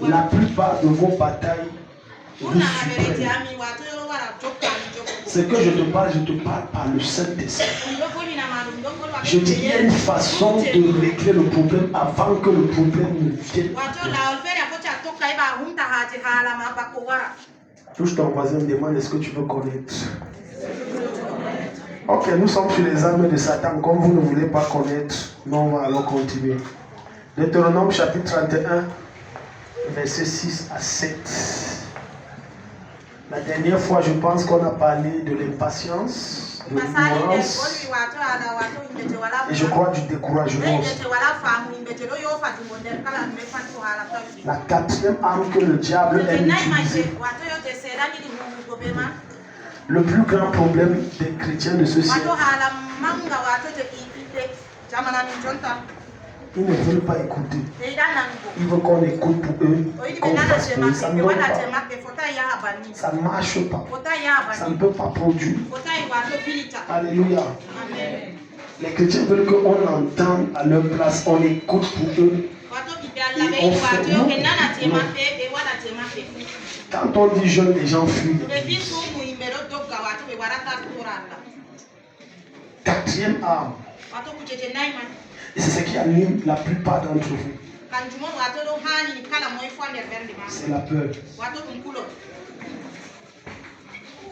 La plupart de vos batailles, ce que je te parle par le Saint-Esprit. Je dis qu'il y a une façon de régler le problème avant que le problème ne vienne. Touche ton voisin, demande est-ce que tu veux connaître. Ok, nous sommes sur les armes de Satan. Comme vous ne voulez pas connaître, nous on va alors continuer. Deutéronome chapitre 31, versets 6 à 7. La dernière fois, je pense qu'on a parlé de l'impatience, de l'ignorance, et je crois du découragement aussi. La quatrième arme que le diable aime utiliser. Le plus grand problème des chrétiens de ce siècle, ils ne veulent pas écouter. Ils veulent qu'on écoute pour eux, qu'on fasse pour eux. Ça ne donne pas. Ça ne marche pas. Ça ne peut pas produire. Alléluia. Les chrétiens veulent qu'on entende à leur place, on écoute pour eux. Et on fait non. Quand on dit jeune, les gens fuient. Quatrième arme. Et c'est ce qui anime la plupart d'entre vous. C'est la peur.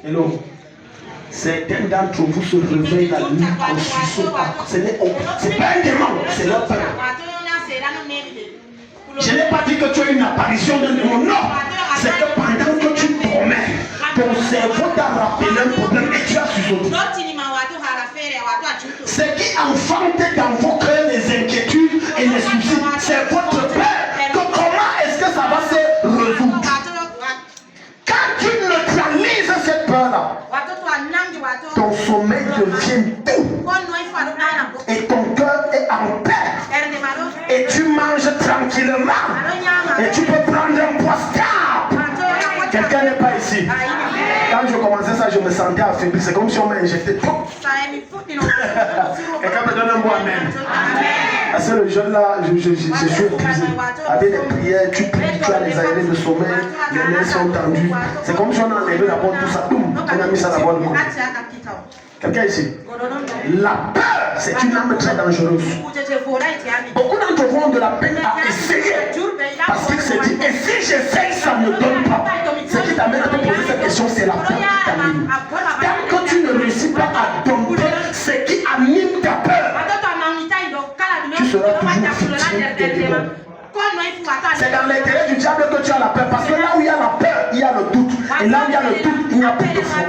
Hello. Certains d'entre vous se réveillent la nuit en sursaut. C'est pas un démon, c'est leur peur. Je n'ai pas dit que tu as une apparition d'un démon. Non. C'est que pendant que tu dormais, ton cerveau t'a rappelé un problème et tu as susauté. Ce qui enfante dans vos cœurs les inquiétudes et les soucis, c'est votre peur. Comment est-ce que ça va se résoudre? Quand tu neutralises cette peur-là, ton sommeil devient doux et ton cœur est en paix et tu manges tranquillement et tu peux prendre un poids stable. Quelqu'un n'est pas ici. Quand je commençais ça, je me sentais affaibli. C'est comme si on m'a injecté. Quelqu'un me donne un mot amen. Parce que le jeune là, je suis épuisé. Avec des prières, tu pries, tu as les aérés de sommeil, les mains sont tendues. C'est comme si on a enlevé d'abord tout ça. On a mis ça d'abord de côté. Quelqu'un ici? La peur, c'est une arme très dangereuse. Beaucoup d'entre vous ont de la peine à essayer. Parce qu'ils se disent, et si j'essaye, ça ne donne pas. Ce qui t'amène à te poser cette question, c'est la peur qui t'anime. Tant que tu ne réussis pas à dompter ce qui anime ta peur, tu seras toujours victime des démons. C'est dans l'intérêt du diable que tu as la peur. Parce que là où il y a la peur, il y a le doute. Et là où il y a le doute, il n'y a plus de foi.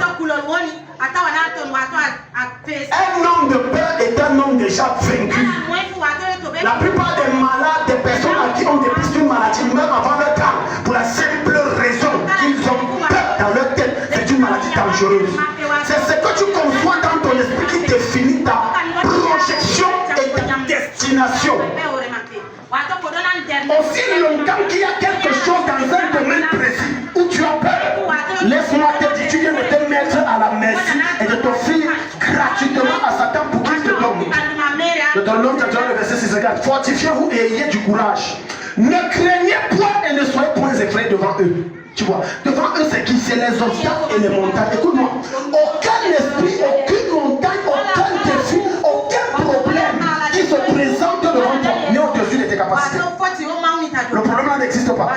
Un homme de peur est un homme déjà vaincu. La plupart des malades, des personnes à qui on dépiste une maladie, meurent avant leur temps, pour la simple raison qu'ils ont peur dans leur tête. C'est une maladie dangereuse. C'est ce que tu conçois dans ton esprit qui définit ta projection et ta destination. Aussi longtemps qu'il y a quelque chose dans un domaine précis où tu as peur, laisse-moi te dire, tu viens de te mettre à la merci et de t'offrir gratuitement à Satan pour qu'il te donne. Deutéronome chapitre 1 le verset 6 regarde. Fortifiez-vous et ayez du courage. Ne craignez point et ne soyez point effrayés devant eux. Tu vois, devant eux c'est qui? C'est les obstacles et les montagnes. Écoute-moi, aucun esprit, aucune montagne, aucun défi, aucun problème qui se présente devant toi n'est au-dessus de tes capacités. Le problème là n'existe pas.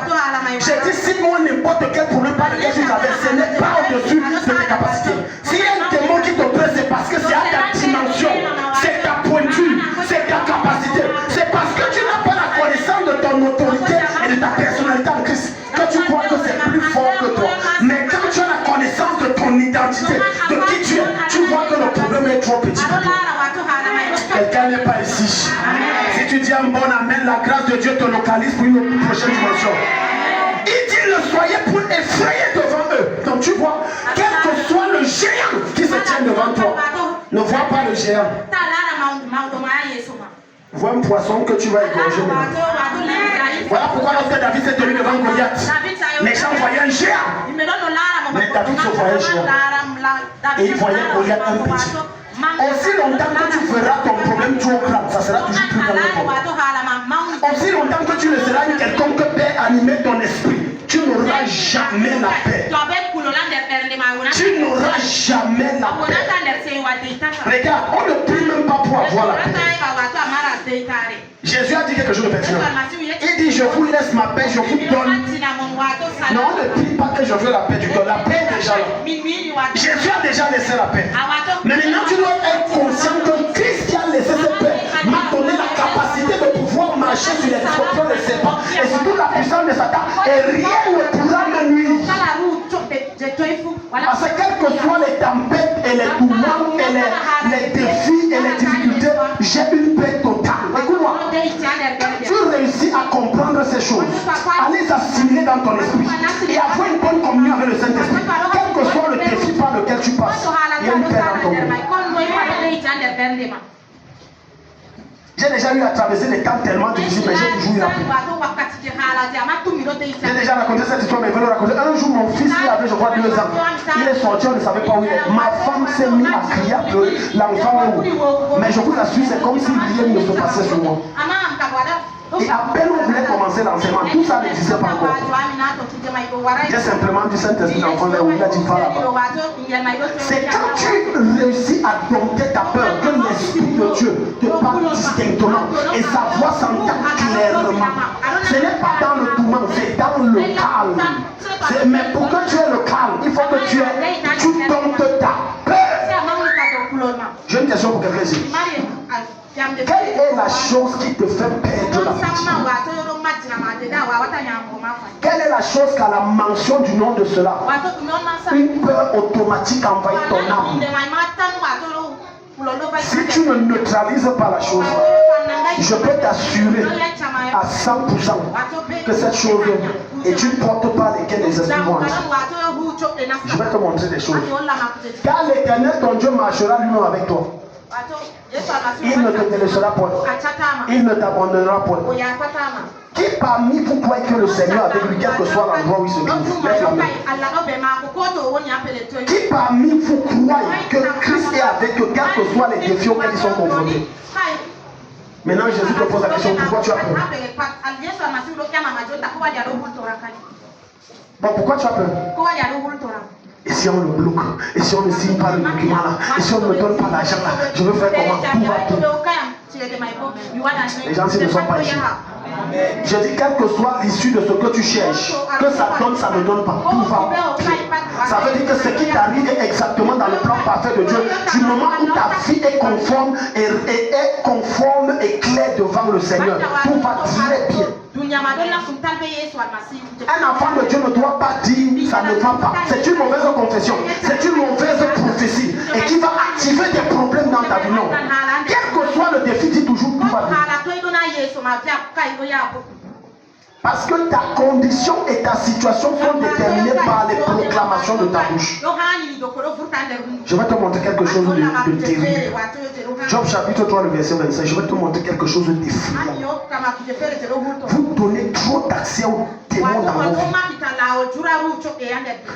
J'ai dit, si moi n'importe quel problème par lequel tu traverses, ce n'est pas au-dessus de tes capacités. S'il y a un démon qui te peur, c'est parce que c'est à ta dimension, c'est ta pointure, c'est ta capacité. C'est parce que tu n'as pas la connaissance de ton autorité et de ta personnalité en Christ que tu crois que c'est plus fort que toi. Mais quand tu as la connaissance de ton identité, de qui tu es, tu vois que le problème est trop petit pour toi. Quelqu'un n'est pas ici. Si tu dis un bon amen, la grâce de Dieu te localise pour une prochaine dimension. Il dit ne soyez point effrayés devant eux. Donc tu vois, quel que soit le géant qui se tient devant toi, ne vois pas le géant. Vois un poisson que tu vas égorger. Voilà pourquoi lorsque David s'est tenu devant Goliath, les gens voyaient un géant. Mais David se voyait géant. Et il voyait Goliath un petit. Aussi longtemps que tu feras ton problème trop grand, ça sera toujours plus grand que toi. Aussi longtemps que tu ne seras quelqu'un que paix animer ton esprit, tu n'auras jamais la paix. Tu n'auras jamais la paix. Regarde, on ne prie même pas pour avoir la paix. Jésus a dit quelque chose de pertinent. Il dit, je vous laisse ma paix, je vous donne. Non, on ne prie pas que je veux la paix du cœur. La paix est déjà là. Jésus a déjà laissé la paix. Mais maintenant, tu dois être conscient que Christ qui a laissé cette paix m'a donné la capacité de pouvoir marcher sur les scorpions, les serpents et sur toute la puissance de Satan. Et rien ne pourra me nuire. Parce que quelles que soient les tempêtes et les tourments et les défis et les difficultés, j'ai une paix totale. Écoute-moi. Quand tu réussis à comprendre ces choses, à les assimiler dans ton esprit et avoir une bonne communion avec le Saint-Esprit, quel que soit le défi par lequel tu passes, il y a une paix dans ton cœur. J'ai déjà eu à traverser des temps tellement difficiles, mais j'ai toujours eu la paix. J'ai déjà raconté cette histoire, mais je vais le raconter. Un jour, mon fils, il avait, je crois, 2 ans. Il est sorti, on ne savait pas où il est. Ma femme s'est mise à crier, à pleurer. L'enfant est où? Mais je vous assure, c'est comme si rien ne se passait sur moi. Et à peine on voulait commencer l'enseignement, tout ça n'existait pas encore. J'ai simplement dit Saint-Esprit, l'enfant est où? Il a dit va là-bas. C'est quand tu réussis à dompter ta peur que l'Esprit de Dieu te parle distinctement et sa voix s'entend clairement. Ce n'est pas dans le tourment, c'est dans le calme. Mais pour que tu aies le calme, il faut que tu domptes ta peur. J'ai une question pour quelqu'un ici. Quelle est la chose qui te fait perdre l'appétit? Quelle est la chose qu'à la mention du nom de cela, une peur automatique envahit ton âme? Si tu ne neutralises pas la chose, je peux t'assurer à 100% que cette chose, et tu ne portes pas lesquelles les esprits vont entrer. Je vais te montrer des choses. Car l'Éternel, ton Dieu, marchera lui-même avec toi. Il ne te délaissera point. Il ne t'abandonnera point. Qui parmi vous croit que le Seigneur avec lui, quel que soit l'endroit où il se trouve? Lève la main. Qui parmi vous croit que Christ est avec eux, quels que soient les défis auxquels ils sont confrontés? Maintenant, Jésus te pose la question, pourquoi tu as peur? Bon, pourquoi tu as peur? Et si on le bloque? Et si on ne signe pas le document là? Et si on ne me donne pas l'argent là? Je veux faire comment? Tout va tout. Les gens ne sont pas ici. Je dis, quelle que soit l'issue de ce que tu cherches, que ça donne, ça ne donne pas. Tout va bien. Ça veut dire que ce qui t'arrive est exactement dans le plan parfait de Dieu. Du moment où ta vie est conforme et claire devant le Seigneur, tout va très bien. Un enfant de Dieu ne doit pas dire ça ne va pas. C'est une mauvaise confession. C'est une mauvaise prophétie. Et qui va activer des problèmes dans ta vie. Non. Quel que soit le défi, dis toujours tout va bien. Parce que ta condition et ta situation sont déterminées par les proclamations de ta bouche. Je vais te montrer quelque chose de terrible. Job chapitre 3, le verset 25. Je vais te montrer quelque chose d'effrayant. Vous donnez trop d'accès aux démons dans vos vies.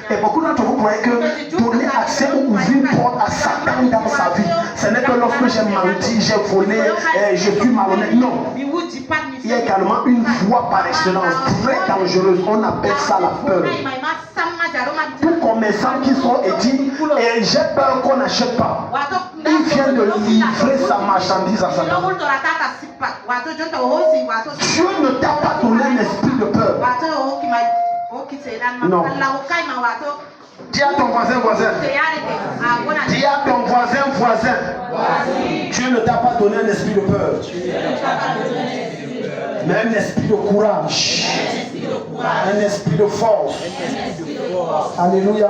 Et beaucoup d'entre vous croyez que donner accès ou ouvrir une porte à Satan dans sa vie, ce n'est que lorsque j'ai menti, j'ai volé, je suis malhonnête. Non. Il y a également une voie par excellence très dangereuse. On appelle ça la peur. Tout commerçant qui sont et dit, et j'ai peur qu'on n'achète pas. Il vient de livrer sa marchandise à Satan. Dieu ne t'a pas donné un esprit de peur. Non. Dis à ton voisin. Dis à ton voisin. Dieu ne t'a pas donné un esprit de peur. Mais un esprit de courage. Un esprit de force. Alléluia.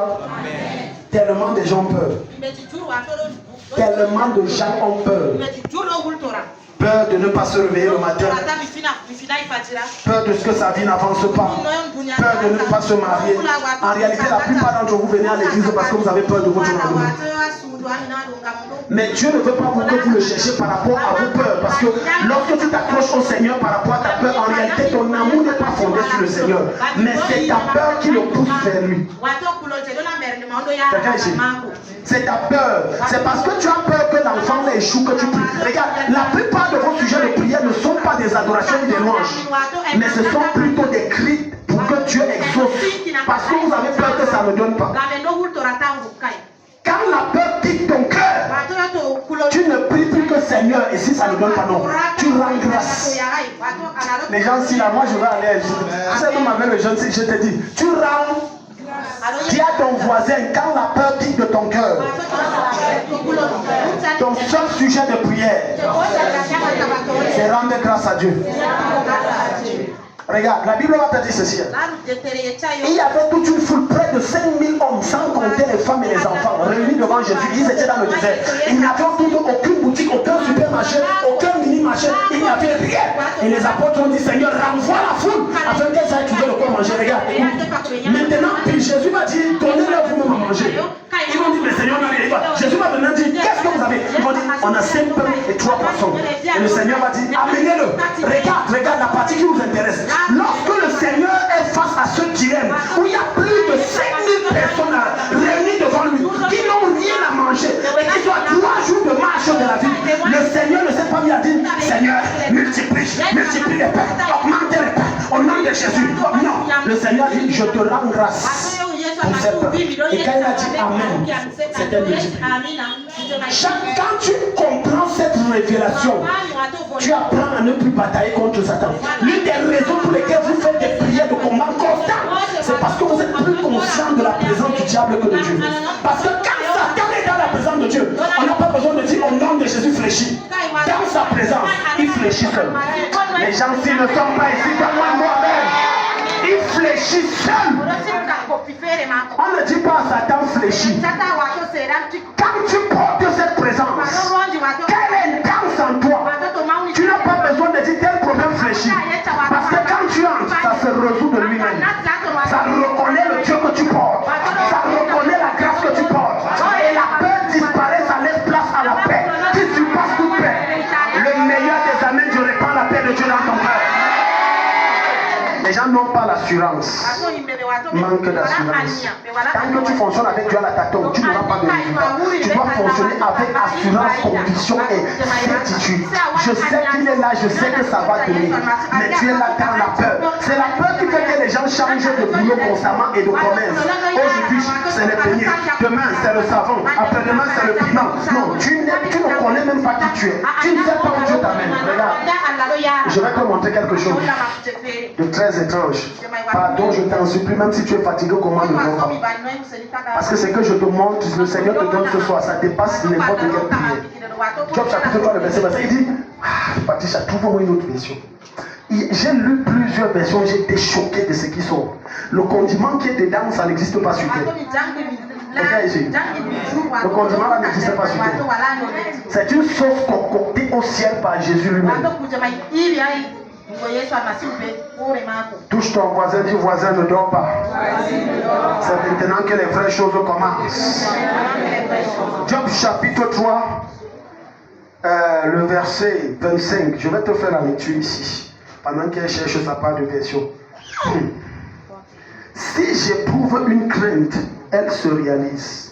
Tellement de gens peuvent. Tellement de gens ont peur. Peur de ne pas se réveiller le matin. Peur de ce que sa vie n'avance pas. Peur de ne pas se marier. En réalité, la plupart d'entre vous venez à l'église parce que vous avez peur de votre amour. Mais Dieu ne veut pas que vous le cherchiez par rapport à vos peurs. Parce que lorsque tu t'accroches au Seigneur par rapport à ta peur, en réalité, ton amour n'est pas fondé sur le Seigneur. Mais c'est ta peur qui le pousse vers lui. Quelqu'un ici. C'est ta peur. C'est parce que tu as peur que l'enfant échoue que tu pries. Regarde, la plupart de vos sujets de prière ne sont pas des adorations ni des louanges, mais ce sont plutôt des cris pour que Dieu exauce. Parce que vous avez peur que ça ne donne pas. Quand la peur quitte ton cœur, tu ne pries plus que Seigneur, et si ça ne donne pas, non, tu rends grâce. Les gens, si là, moi je vais aller, vous savez, comme avec le jeune, je te dis, tu rends. Dis à ton voisin, quand la peur quitte de ton cœur, ton seul sujet de prière, c'est rendre grâce à Dieu. Regarde, la Bible va te dire ceci. Il y avait toute une foule, près de 5000 hommes, sans compter les femmes et les enfants, réunis devant Jésus. Ils étaient dans le désert. Il n'y avait aucune boutique, aucun supermarché, aucun mini-marché. Il n'y avait rien. Et les apôtres ont dit, Seigneur, renvoie la foule afin qu'elles aient trouvé de quoi manger. Regarde. Maintenant, puis Jésus va dire, donnez-leur vous-même à manger. Ils vont dire, mais Seigneur, non, il va. Jésus va venir dire, qu'est-ce que vous avez? Ils vont dire, on a 5 pains et 3 poissons. Et le Seigneur va dire, amenez-le. Regarde la partie qui vous intéresse. Lorsque le Seigneur est face à ceux qui aiment, où il y a plus de 5000 personnes réunies devant lui, qui n'ont rien à manger, et qui sont à 3 jours de marche de la vie, le Seigneur ne s'est pas mis à dire, Seigneur, multiplie les pains, augmente les pains, au nom de Jésus. Non, le Seigneur dit, je te rends grâce pour cette pain. Et quand il a dit Amen, c'était multiplié. Quand tu comprends cette révélation, tu apprends à ne plus batailler contre Satan. L'une des raisons pour lesquelles vous faites des prières de combat constant, c'est parce que vous êtes plus conscient de la présence du diable que de Dieu. Parce que quand Satan est dans la présence de Dieu, on n'a pas besoin de dire au nom de Jésus fléchit. Dans sa présence, il fléchit seul. Les gens s'ils ne sont pas ici, donne-moi moi-même. Il fléchit seul. On ne dit pas à Satan fléchit. Quand tu portes cette présence, quelle est intense en toi, tu n'as pas besoin de dire tel problème fléchit. Parce que quand tu entres, ça se résout de lui-même. Ça reconnaît le Dieu que tu portes. Ça reconnaît la grâce que tu portes. Et la peur disparaît, ça laisse place à la paix. Qui surpasse toute paix. Le meilleur des amens, je répands la paix de Dieu dans ton cœur. Les gens n'ont pas l'assurance. Manque d'assurance. Tant que tu fonctionnes avec Dieu à la tâtonne, tu n'auras pas de résultat. Tu dois fonctionner avec assurance, conviction et certitude. Je sais qu'il est là, je sais que ça va tenir. Mais tu es là dans la peur. C'est la peur qui fait que les gens changent de boulot constamment et de commerce. Aujourd'hui, c'est le beignet. Demain, c'est le savon. Après-demain, c'est le piment. Non, tu ne connais même pas qui tu es. Tu ne sais pas où Dieu t'amène. Regarde. Je vais te montrer quelque chose de très étrange. Pardon, je t'en supplie, même si tu es fatigué, comment ne vois pas. Parce que ce que je te montre, le Seigneur te donne ce soir, ça dépasse n'importe quelle prière. Job chapitre 3, le verset 25, il dit, Patricia, trouve-moi une autre version. J'ai lu plusieurs versions, j'ai été choqué de ce qui sort. Le condiment qui est dedans, ça n'existe pas sur terre. Regarde ici. Le condiment là n'existe pas sur terre. C'est une sauce concoctée au ciel par Jésus lui-même. Touche ton voisin, dis voisin ne dors pas. C'est maintenant que les vraies choses commencent. Job chapitre 3, le verset 25. Je vais te faire la lecture ici. Pendant qu'elle cherche sa part de version. Si j'éprouve une crainte, elle se réalise.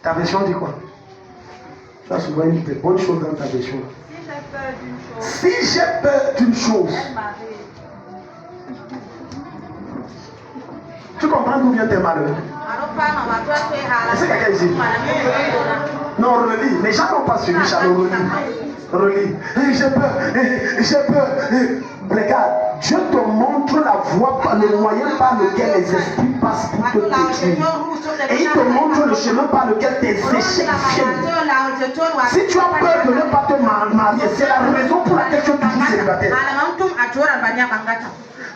Ta version dit quoi? Tu as souvent une bonne chose dans ta version. Si j'ai peur d'une chose, tu comprends d'où vient tes malheurs? Est-ce que quelqu'un ici? Non, relis. Les gens n'ont pas suivi, Charles, relis. J'ai peur. Regarde, Dieu te montre la voie, le moyen par lequel les esprits passent pour te détruire. Et il te montre le chemin par lequel tes échecs viennent. Si tu as peur de ne pas te marier, c'est la raison pour laquelle tu es toujours célibataire.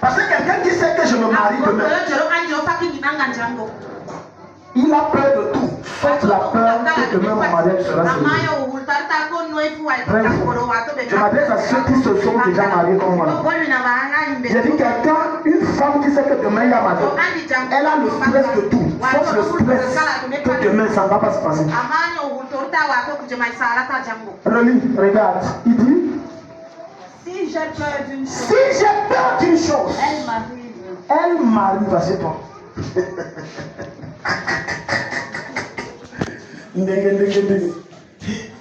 Parce que quelqu'un qui sait que je me marie demain, il a peur de tout, sauf la peur que demain mon mariage sera célébré. Je m'adresse à ceux qui se sont déjà mariés comme moi. J'ai dit quelqu'un, une femme qui sait que demain il y a marié, elle a le stress de tout, sauf le stress que demain ça ne va pas se passer. Relis, regarde, il dit, si j'ai peur d'une chose, elle m'arrive, assieds-toi.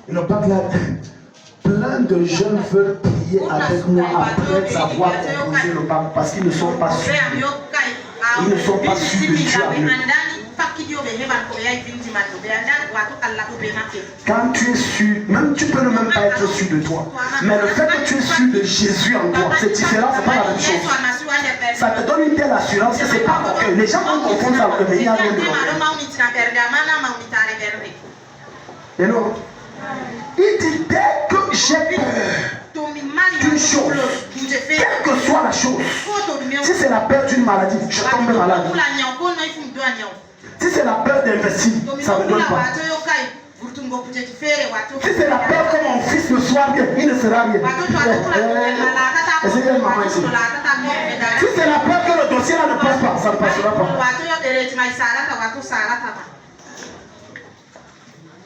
Ils n'ont pas de la... Plein de jeunes veulent prier avec moi après avoir composé le bac parce qu'ils ne sont pas sûrs. Ils ne sont pas sûrs de Dieu. Quand tu es sûr, même tu peux ne même pas être sûr de toi. Mais le fait que tu es sûr de Jésus en toi, c'est différent, c'est pas la même chose. Ça te donne une telle assurance que c'est pas ok. Les gens vont confondre ça avec le meilleur de Et non. Il dit dès que j'ai peur d'une chose, quelle que soit la chose, si c'est la peur d'une maladie, je tombe malade. Si c'est la peur d'investir, ça ne me donne pas. Si c'est la peur que mon fils ne soit bien, il ne sera rien. Essayez maman ici. Si c'est la peur que le dossier là ne passe pas, ça ne passera pas.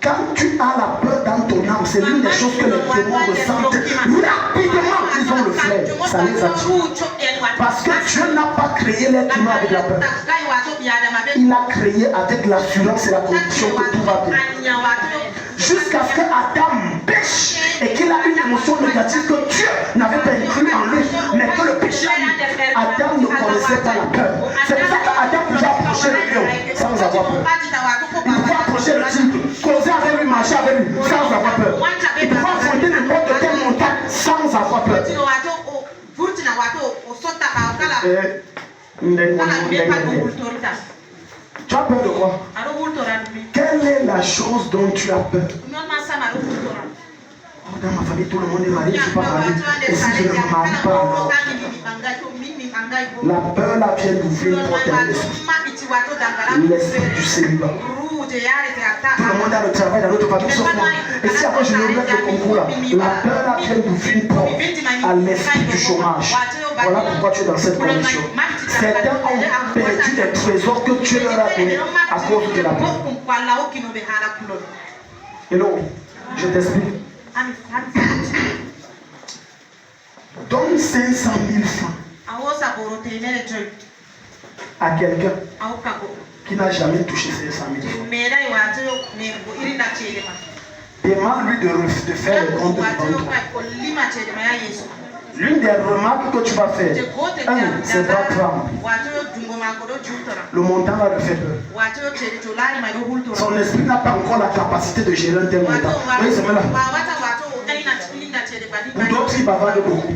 Quand tu as la peur dans ton âme, c'est l'une des choses que les démons ressentent. Rapidement, ils ont le flair. Ça les attire. Parce que Dieu n'a pas créé l'être humain avec la peur. Il a créé avec l'assurance et la conviction que tout va bien. Jusqu'à ce que Adam pêche et qu'il a une émotion négative que Dieu n'avait pas inclus en lui, mais que le péché, Adam ne connaissait pas la peur. C'est pour ça qu'Adam pouvait approcher le lion sans avoir peur. Il pouvait approcher le tigre, causer avec lui, marcher avec lui sans avoir peur. Il pouvait affronter n'importe quelle montagne sans avoir peur. Tu as peur de quoi? Quelle est la chose dont tu as peur? Dans ma famille, tout le monde est marié, je ne suis pas marié. Et si je ne me marie pas, alors la peur là vient d'ouvrir une porte à l'esprit. L'esprit du célibat. Tout le monde a le travail dans notre famille sauf moi. Et si après je me remets le concours là, la peur là vient d'ouvrir une porte à l'esprit du chômage. Voilà pourquoi tu es dans cette condition. Certains ont perdu des trésors que Dieu leur a donnés à cause de la peur. Et non, je t'explique. Donne 500 000 francs à quelqu'un qui n'a jamais touché 500 000 francs. Demande-lui de faire le compte de banque. L'une des remarques que tu vas faire, c'est pas prendre. Le montant va le faire peur. Son esprit n'a pas encore la capacité de gérer un tel montant. Oui, c'est là. Pour d'autres, il bavarde beaucoup.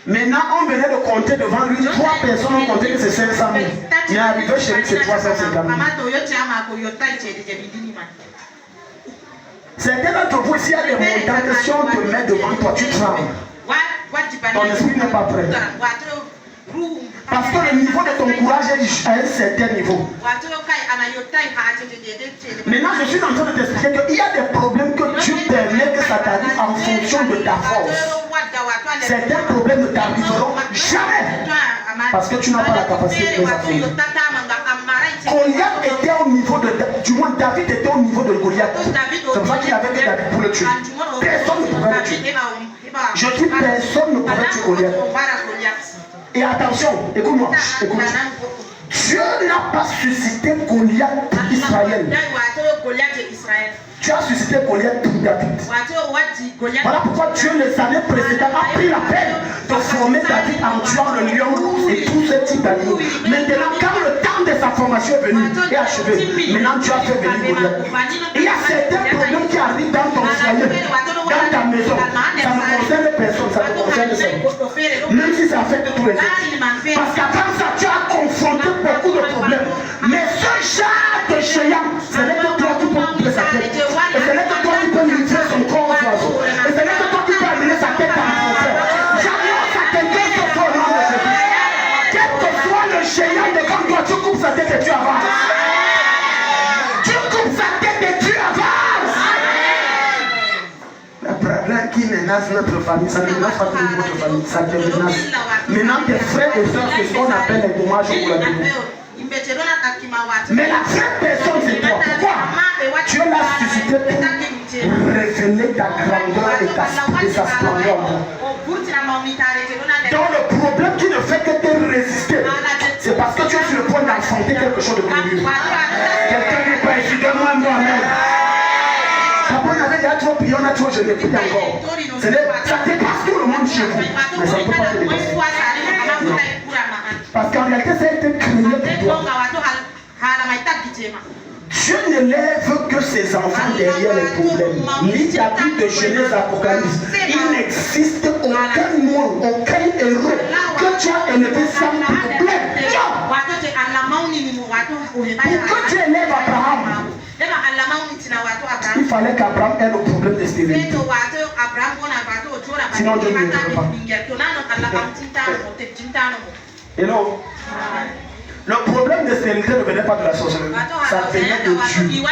Maintenant, on venait de compter devant lui. 3 personnes ont compté que c'est 500 000. Il est arrivé chez lui, c'est 350 000. Certains d'entre vous, s'il y a des montants que si on te met devant toi, tu trembles. Ton esprit n'est pas prêt. Parce que le niveau de ton courage est à un certain niveau. Maintenant, je suis en train de t'expliquer qu'il y a des problèmes que Dieu permet que ça t'arrive en fonction de ta force. Certains problèmes ne t'arriveront jamais parce que tu n'as pas la capacité de les affronter. Goliath était au niveau de... Du moins, David était au niveau de Goliath. C'est pour ça qu'il avait que David pour le tuer. Personne ne pouvait le tuer. Je dis personne ne pouvait tuer Goliath. Et attention, écoute-moi, écoute. Dieu n'a pas suscité Goliath pour Israël. Tu as suscité Goliath pour David. Voilà pourquoi Dieu les années précédentes a pris la peine de former David en tuant le lion et tous ces types d'animaux. Maintenant, quand le temps de sa formation est venu et achevé, maintenant tu as fait venir Goliath. Il y a certains problèmes qui arrivent dans ton foyer, dans ta maison. Ça ne concerne personne, ça ne concerne personne. Même si ça affecte tous les autres. Parce qu'avant ça, tu as confronté beaucoup de problèmes. Mais ce genre de géant, ce n'est que toi qui peux couper sa tête. Et ce n'est que toi qui peux livrer son corps aux oiseaux. Et ce n'est que toi qui peux amener sa tête à l'enfer. J'annonce à quelqu'un ce soir au nom de Jésus. Quel que soit le géant devant toi, tu coupes sa tête et tu avances. Tu coupes sa tête et tu avances. Le problème qui menace notre famille, ça ne menace pas toute notre famille, ça te menace. Maintenant, tes frères et soeurs, c'est ce qu'on appelle les dommages ou la douleur. Mais la vraie personne, c'est toi. Pourquoi? Dieu l'a suscité pour révéler ta grandeur et sa splendeur. Donc le problème qui ne fait que te résister affronter quelque chose de glorieux. Quelqu'un n'est pas ici, donne-moi un mot, amen. Papa, on avait déjà trop prié, on a trop jeûné, plus encore. Ça dépasse tout le monde chez vous, mais ça ne peut pas te dépasser. Non. Parce qu'en réalité, ça a été créé pour toi. Dieu n'élève que ses enfants derrière les problèmes. Lis la Bible de Genèse Apocalypse. Il n'existe aucun monde, aucun héros que tu as élevé sans problème. Non. Pourquoi tu élèves Abraham? Il fallait qu'Abraham ait le problème de stérilité. Sinon Dieu ne l'élève pas. Et non. Le problème de stérilité ne venait pas de la sorcellerie, ça venait de Dieu.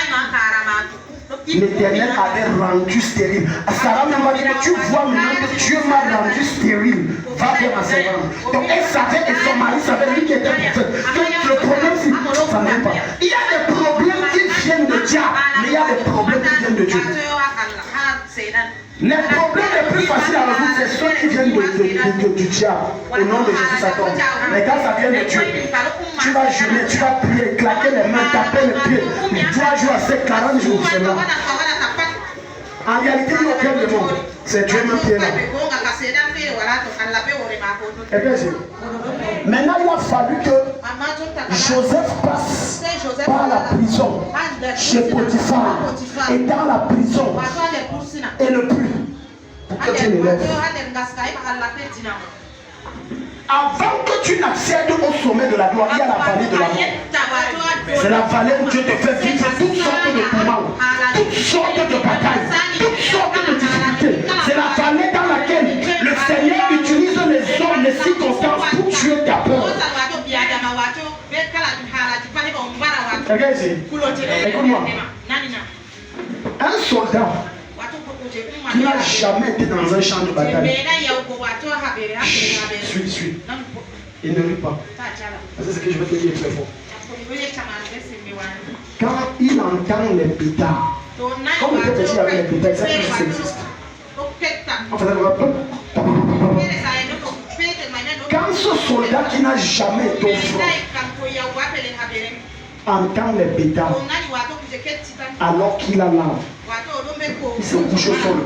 L'Éternel avait rendu stérile. Sarah m'a dit que tu vois maintenant que Dieu m'a rendu stérile. Va vers ma servante. Donc elle savait et son mari savait lui qui était prophète. Donc le problème c'est ça n'aime pas. Il y a des problèmes qui viennent de Dieu, mais il y a des problèmes qui viennent de Dieu. Les problèmes les plus faciles à résoudre, c'est ceux qui viennent du diable. Au nom de Jésus, ça tombe. Mais quand ça vient de Dieu, tu vas jeûner, tu vas prier, claquer les mains, taper les pieds. 3 jours à 7, 40 jours seulement. En réalité, il n'y a aucun démon. C'est Dieu même qui est là. Et bien sûr. Maintenant, il a fallu que Joseph passe par la prison chez Potiphar et dans la prison et le plus pour que tu l'élèves. Avant que tu n'accèdes au sommet de la gloire, il y a la vallée de la mort. C'est la vallée où Dieu te fait vivre toutes sortes de tourments, toutes sortes de batailles, toutes sortes de difficultés. C'est la vallée dans laquelle le Seigneur utilise les hommes, les circonstances pour tuer ta peur. Regarde ici. Écoute-moi. Un soldat qui n'a jamais été dans un champ de bataille. Suis. Il ne rit pas. C'est ce que je vais te dire très fort. Quand il entend les pétards, comme il était petit avec les pétards, ça existe. On faisait le quand ce soldat qui n'a jamais été au front entend les pétards, alors qu'il a l'âme, il se couche au sol.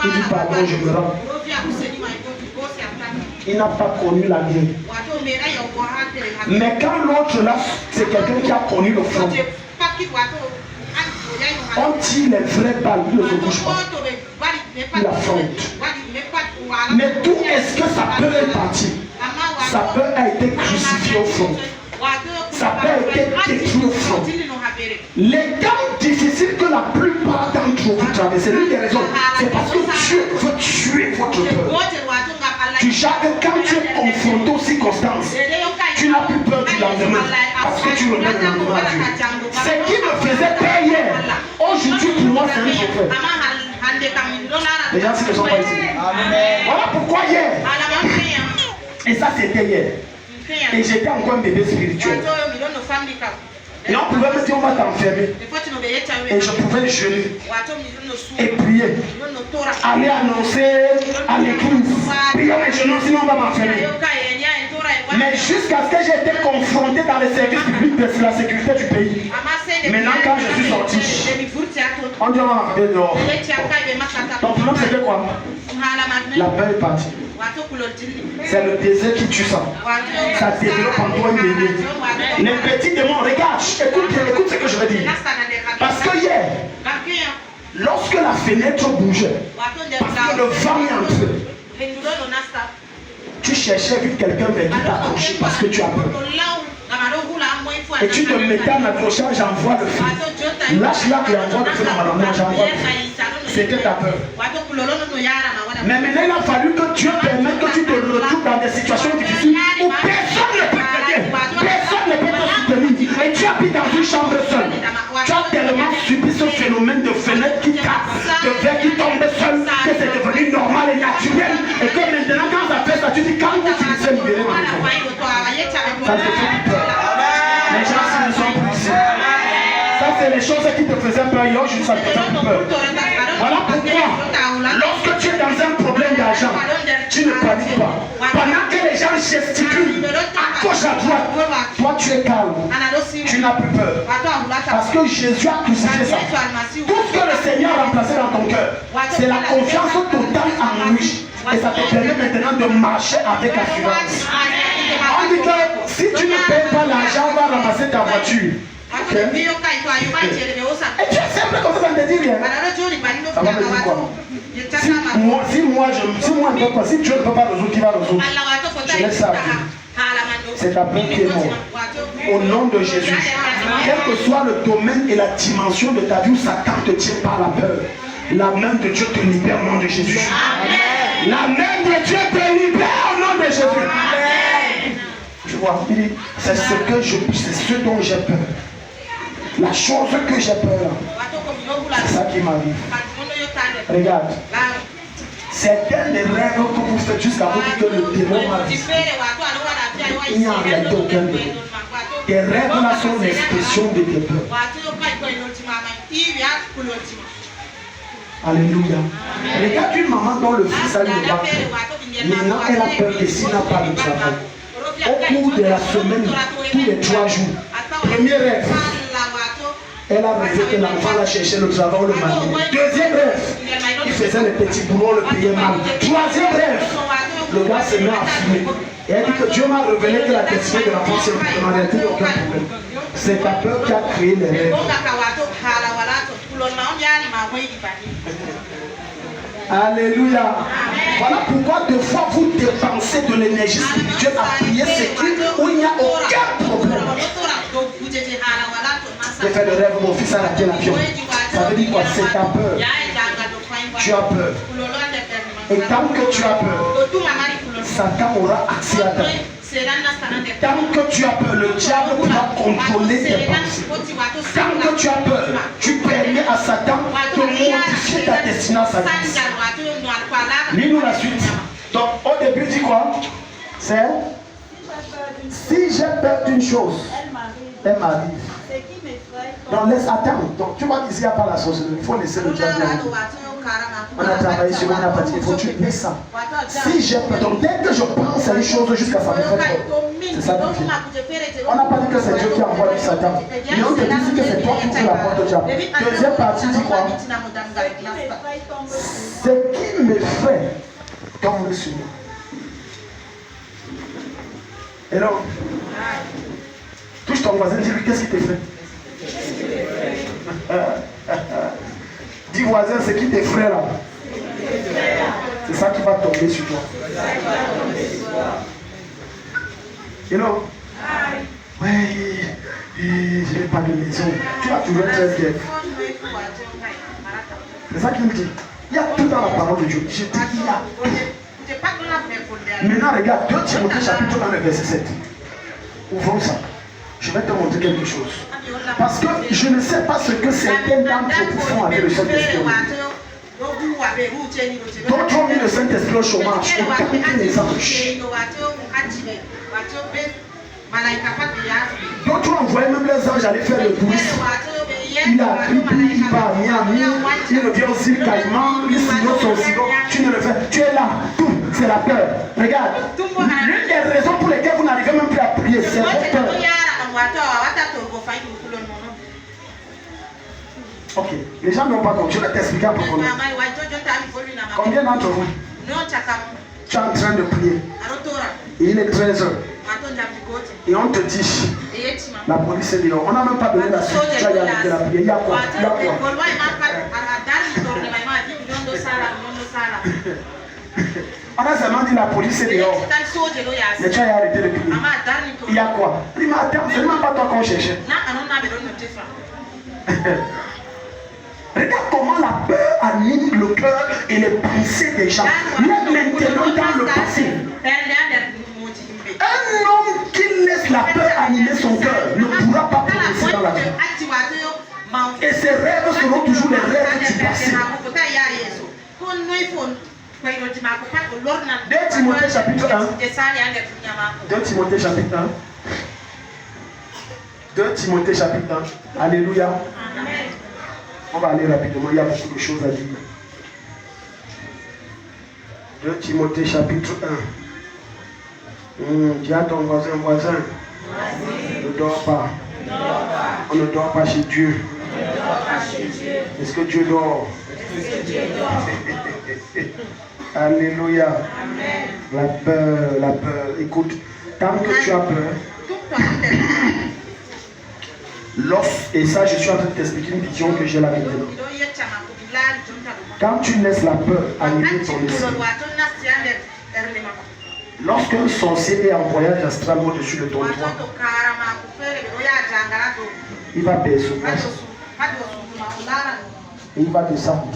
Il dit pardon, je me rends. Il n'a pas connu la guerre. Mais quand l'autre là, c'est quelqu'un qui a connu le front, on tire les vraies balles, il ne se couche pas. Il affronte. Mais d'où est-ce que sa peur est partie? Sa peur a été crucifiée au front. Sa peur a été détruite au front. Les temps difficiles que la plupart d'entre vous traversent, l'une des raisons, c'est parce que Dieu veut tuer votre peur. Tu sais que quand tu es confronté aux circonstances, tu n'as plus peur du lendemain parce que tu remets le lendemain à Dieu. Ce qui me faisait peur hier, aujourd'hui pour moi c'est un chauffeur. Les gens ne sont pas ici. Voilà pourquoi hier. Et ça c'était hier. Et j'étais encore un bébé spirituel. Et on pouvait me dire on va t'enfermer. Et je pouvais jeûner et prier. Aller annoncer à l'église. Prions et jeûnons, sinon on va m'enfermer. Mais jusqu'à ce que j'ai été confronté dans les services publics de la sécurité du pays. Maintenant quand je suis sorti, on dit on va m'enfermer dehors. Donc pour nous c'était quoi? La peur est partie. C'est le désir qui tue ça. Ça développe en toi une désir. Les petits démons, regarde, écoute ce que je veux dire. Parce que hier, lorsque la fenêtre bougeait, parce que le vent est entré, tu cherchais vite quelqu'un vers qui t'accrocher parce que tu as peur. Et tu te mettais en accrochage, j'envoie le feu. Lâche-la et envoie le feu dans ma main, j'envoie le feu. C'était ta peur. Mais maintenant il a fallu que Dieu permette que tu te retrouves dans des situations difficiles où personne ne peut t'aider, personne ne peut te soutenir. Et tu habites dans une chambre seule. Tu as tellement subi ce phénomène de fenêtre qui casse, de verre qui tombe seul, que c'est devenu normal et naturel. Et que maintenant quand ça fait ça, tu dis quand vous finissez libérer ma maison. Ça te fait peur. Les gens ne sont plus ici. Ça c'est les choses qui te faisaient peur hier, je ne sais pas peur. Voilà pourquoi, lorsque tu es dans un problème d'argent, tu ne paniques pas. Pendant que les gens gesticulent à gauche, à droite, toi tu es calme. Tu n'as plus peur. Parce que Jésus a crucifié ça. Tout ce que le Seigneur a remplacé dans ton cœur, c'est la confiance totale en lui. Et ça te permet maintenant de marcher avec assurance. On dit que si tu ne payes pas l'argent, on va ramasser ta voiture. Okay. Et tu es simple comme ça, ça ne te dit rien. Ça va me dire quoi? Si moi je ne peux pas, si Dieu ne peut pas résoudre, qui va résoudre? Je laisse ça. C'est ta peur qui est morte. Au nom de Jésus, quel que soit le domaine et la dimension de ta vie où Satan te tient par la peur, la main de Dieu te libère au nom de Jésus. La main de Dieu te libère au nom de Jésus. Je vois, c'est ce dont j'ai peur. La chose que j'ai peur, c'est ça qui m'arrive. Regarde. Certains des rêves que vous faites jusqu'à vous dire que le démon m'a dit. Il n'y a en réalité aucun démon. Tes rêves là sont l'expression de tes peurs. Alléluia. Regarde une maman dont le fils a eu le bac. Maintenant, elle a peur que s'il n'a pas de travail. Au cours de la semaine, tous les 3 jours, premier rêve, elle a rêvé que l'enfant l'a cherché le travail, on le mariait. Deuxième rêve, il faisait les petits boulots, on le payait mal. Troisième rêve, le gars se met à fumer. Et elle dit que Dieu m'a révélé que la destinée de l'enfant, c'est en réalité aucun problème. C'est ta peur qui a créé les rêves. Alléluia. Voilà pourquoi deux fois vous dépensez de l'énergie spirituelle à prier ce qui où il n'y a aucun problème. J'ai fait le rêve, mon fils a raté l'avion. Ça veut dire quoi? C'est ta peur. Tu as peur. Et tant que tu as peur, Satan aura accès à ta vie. Tant que tu as peur, le diable pourra contrôler tes pensées. Tant que tu as peur, tu permets à Satan de modifier ta destinée à sa guise. Lis-nous la suite. Donc, au début, dis quoi? C'est si j'ai peur d'une chose, elle m'arrive. Donc, laisse attendre. Donc, tu vois qu'ici, il n'y a pas la sorcellerie. Il faut laisser le diable. On a travaillé sur moi, on a pratiqué. Il faut que tu laisses ça. Si j'ai peur, donc dès que je pense à une chose jusqu'à ça me fait peur. C'est ça qui fait. On n'a pas dit que c'est Dieu qui envoie du Satan. Mais on te dit que c'est toi qui ouvres la porte au diable. Deuxième partie dit quoi? Ce qui m'effraie tombe sur moi. Et donc, touche ton voisin, dis-lui qu'est-ce qui t'effraie. Dis voisin, ce qui t'effraie là. C'est ça qui va tomber sur toi. Et non? Oui, je n'ai pas de maison. Tu vas toujours être très bien. C'est ça qu'il me dit. Il y a tout dans la parole de Dieu. Je te dis, il y a tout. Maintenant, regarde 2 Timothée chapitre 1, verset 7. Ouvrons ça. Je vais te montrer quelque chose. Parce que je ne sais pas ce que certains d'entre vous font avec le Saint-Esprit. D'autres ont mis le Saint-Esprit au chômage et tant les anges. D'autres ont envoyé même les anges aller faire le tourisme. Il a pris, il part, il revient au Sile Caïman, il signe son sirop. Tu ne le fais, tu es là, tout, c'est la peur. Regarde, l'une des raisons pour lesquelles vous n'arrivez même plus à prier, c'est votre peur. Ok, les gens n'ont pas compris, je vais t'expliquer un peu. Combien d'entre vous? Tu es en train de prier. Et il est 13h. Et on te dit, la police est dehors. On n'a même pas donné la suite. Tu as y aller de la prière. Il y a quoi? Il y a quoi? On a seulement dit la police est dehors. Mais tu as arrêté de prier. Il y a quoi? Il m'a dit, c'est même pas toi qu'on cherchait. Regarde comment la peur anime le cœur et les pensées des gens. Même maintenant dans le passé. Un homme qui laisse la peur animer son cœur ne pourra pas progresser dans la vie. Et ses rêves seront toujours les rêves du passé. 2 Timothée chapitre 1. 2 Timothée chapitre 1. 2 Timothée chapitre 1. Alléluia. On va aller rapidement, il y a beaucoup de choses à dire. 2 Timothée chapitre Dis à ton voisin, ne dors pas. On ne dort pas chez Dieu. Est-ce que Dieu dort? Alléluia. La peur. Écoute, tant que tu as peur, et ça, je suis en train de t'expliquer une vision que j'ai là maintenant. Quand tu laisses la peur animer ton esprit, lorsqu'un sorcier est en voyage astral au-dessus de ton toit, il va baisser. Et il va descendre.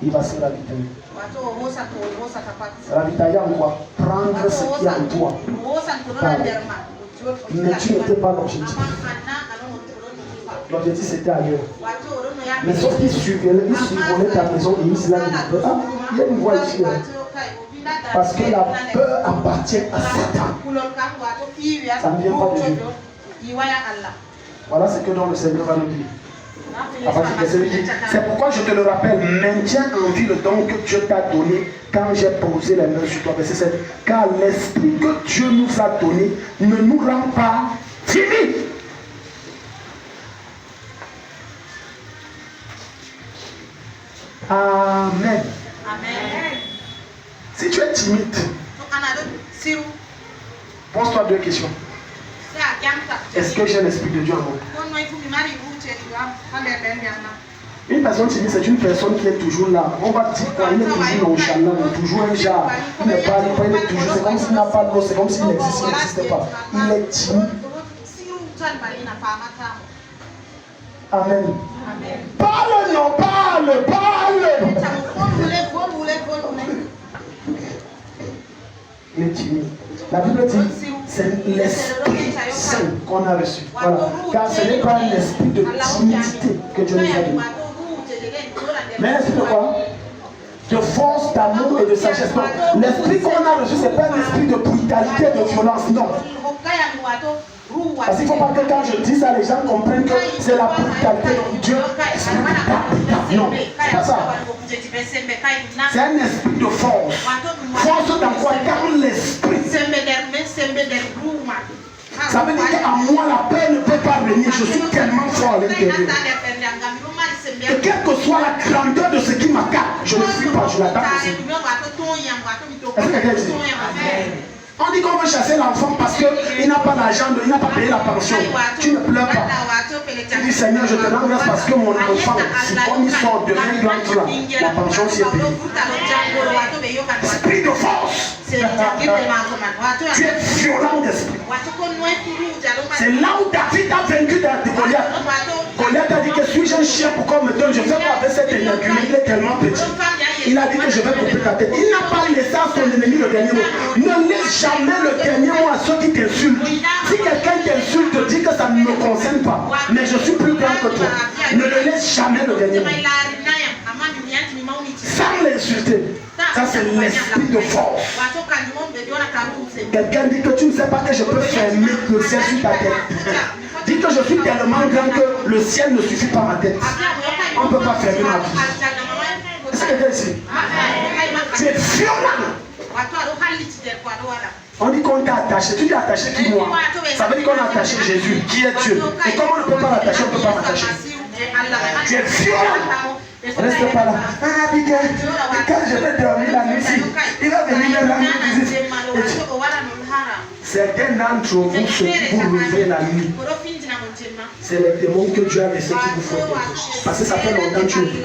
Il va se ravitailler. Ravitailler en quoi? Prendre ce qui est en toi. Mais tu n'étais pas l'objectif. L'objectif c'était ailleurs. Mais sauf qu'il survolait ta maison et il se l'a dit, ah, il y a une voix ici. Parce que la peur appartient à Satan. Ça ne vient pas de Dieu. Voilà ce que donc le Seigneur va nous dire. C'est pourquoi je te le rappelle, maintiens en vie le don que Dieu t'a donné quand j'ai posé les mains sur toi. Verset 7. Car l'esprit que Dieu nous a donné ne nous rend pas timides. Amen. Amen. Si tu es timide, pose-toi deux questions. Est-ce que j'ai l'esprit de Dieu en moi? Une personne timide, c'est une personne qui est toujours là. On va dire quoi? Il est toujours nonchalant, toujours un genre. Il ne parle pas, il est toujours. C'est comme s'il n'a pas d'eau, c'est comme s'il n'existait pas. Il est timide. Amen. Parle, non, parle. Il est timide. La Bible dit, c'est l'Esprit Saint qu'on a reçu. Voilà. Car ce n'est pas un esprit de timidité que Dieu nous a donné. Mais un esprit de quoi? De force, d'amour et de sagesse. L'esprit qu'on a reçu, ce n'est pas un esprit de brutalité et de violence, non. Parce qu'il ne faut pas que quand je dis ça, les gens comprennent que c'est la brutalité de Dieu. Non, c'est pas ça. C'est un esprit de force. Force dans quoi? Car l'esprit. Ça veut dire qu'à moi, la peur ne peut pas venir. Je suis tellement fort à l'intérieur. Et quelle que soit la grandeur de ce qui m'accable, je ne fuis pas, je l'attaque aussi. Est-ce que quelqu'un dit? On dit qu'on veut chasser l'enfant parce qu'il n'a pas d'argent, il n'a pas payé la pension. Tu ne pleures pas. Tu dis Seigneur, je te rends grâce parce que mon enfant, comme il sort de rien grande là, la pension s'y est payée. Esprit de force. Tu es violent d'esprit. C'est là où David a vaincu Goliath. Goliath a dit que suis-je un chien pour qu'on me donne? Je fais quoi avec cet énergumène? Il est tellement petit. Il a dit que je vais couper ta tête. Il n'a pas laissé à son ennemi le dernier mot. Ne laisse jamais le dernier mot à ceux qui t'insultent. Si quelqu'un t'insulte, dis que ça ne me concerne pas. Mais je suis plus grand que toi. Ne le laisse jamais le dernier mot. Sans l'insulter. Ça c'est l'esprit de force. Quelqu'un dit que tu ne sais pas que je peux fermer le ciel sur ta tête. Dis que je suis tellement grand que le ciel ne suffit pas à ma tête. On ne peut pas fermer ma vie. Est-ce que quelqu'un ici? Tu es violent. On dit qu'on t'a attaché. Tu dis attaché qui moi? Ça veut dire qu'on a attaché Jésus, qui est Dieu. Et comme on ne peut pas l'attacher, on ne peut pas m'attacher. Tu es violent. Reste pas là. Ah, quand je vais dormir la nuit ici, il va venir me rendre visite. Certains d'entre vous se pour lever la nuit. C'est les démons que Dieu a laissés qui vous font. Parce que ça fait longtemps que tu es.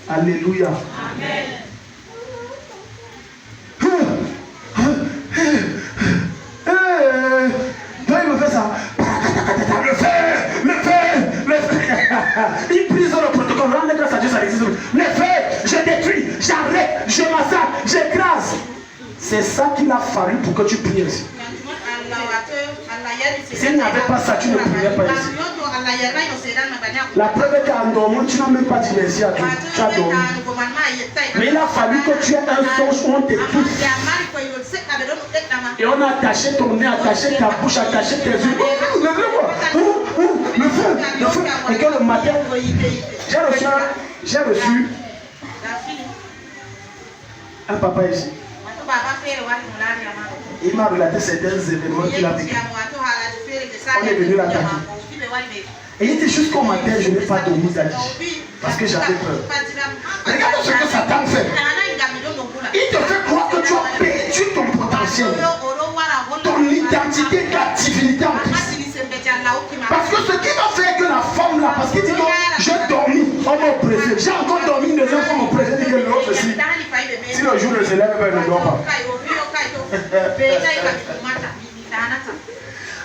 Alléluia. Amen. Toi, il me fait ça. Le fait. Il brise le protocole. Rendez grâce à Dieu, ça existe. Le fait, je détruis, j'arrête, je massacre, j'écrase. C'est ça qu'il a fallu pour que tu pries ici. S'il n'y avait pas ça, tu ne prierais pas ici. La preuve est qu'en dormant, tu n'as même pas dit merci à Dieu. Tu as dormi. Mais il a fallu que tu aies un songe où on t'étouffe. Et on a attaché ton nez, attaché ta bouche, attaché tes yeux. Le feu. Et que le matin, j'ai reçu Un papa ici. Il m'a relaté certains événements qu'il a vécu. On est venu l'attaquer. Et il dit jusqu'au matin, je n'ai pas dormi d'aller. Parce que j'avais peur. Regarde ce que Satan fait. Il te fait croire que tu as perdu ton potentiel. Ton identité, ta divinité en Christ. Parce que ce qui va faire que la femme là, parce qu'il dit que j'ai dormi, on m'a oppressé. J'ai encore dormi une deuxième fois, mon président dit que l'autre aussi. Si le jour ne se lève, il ne dort pas.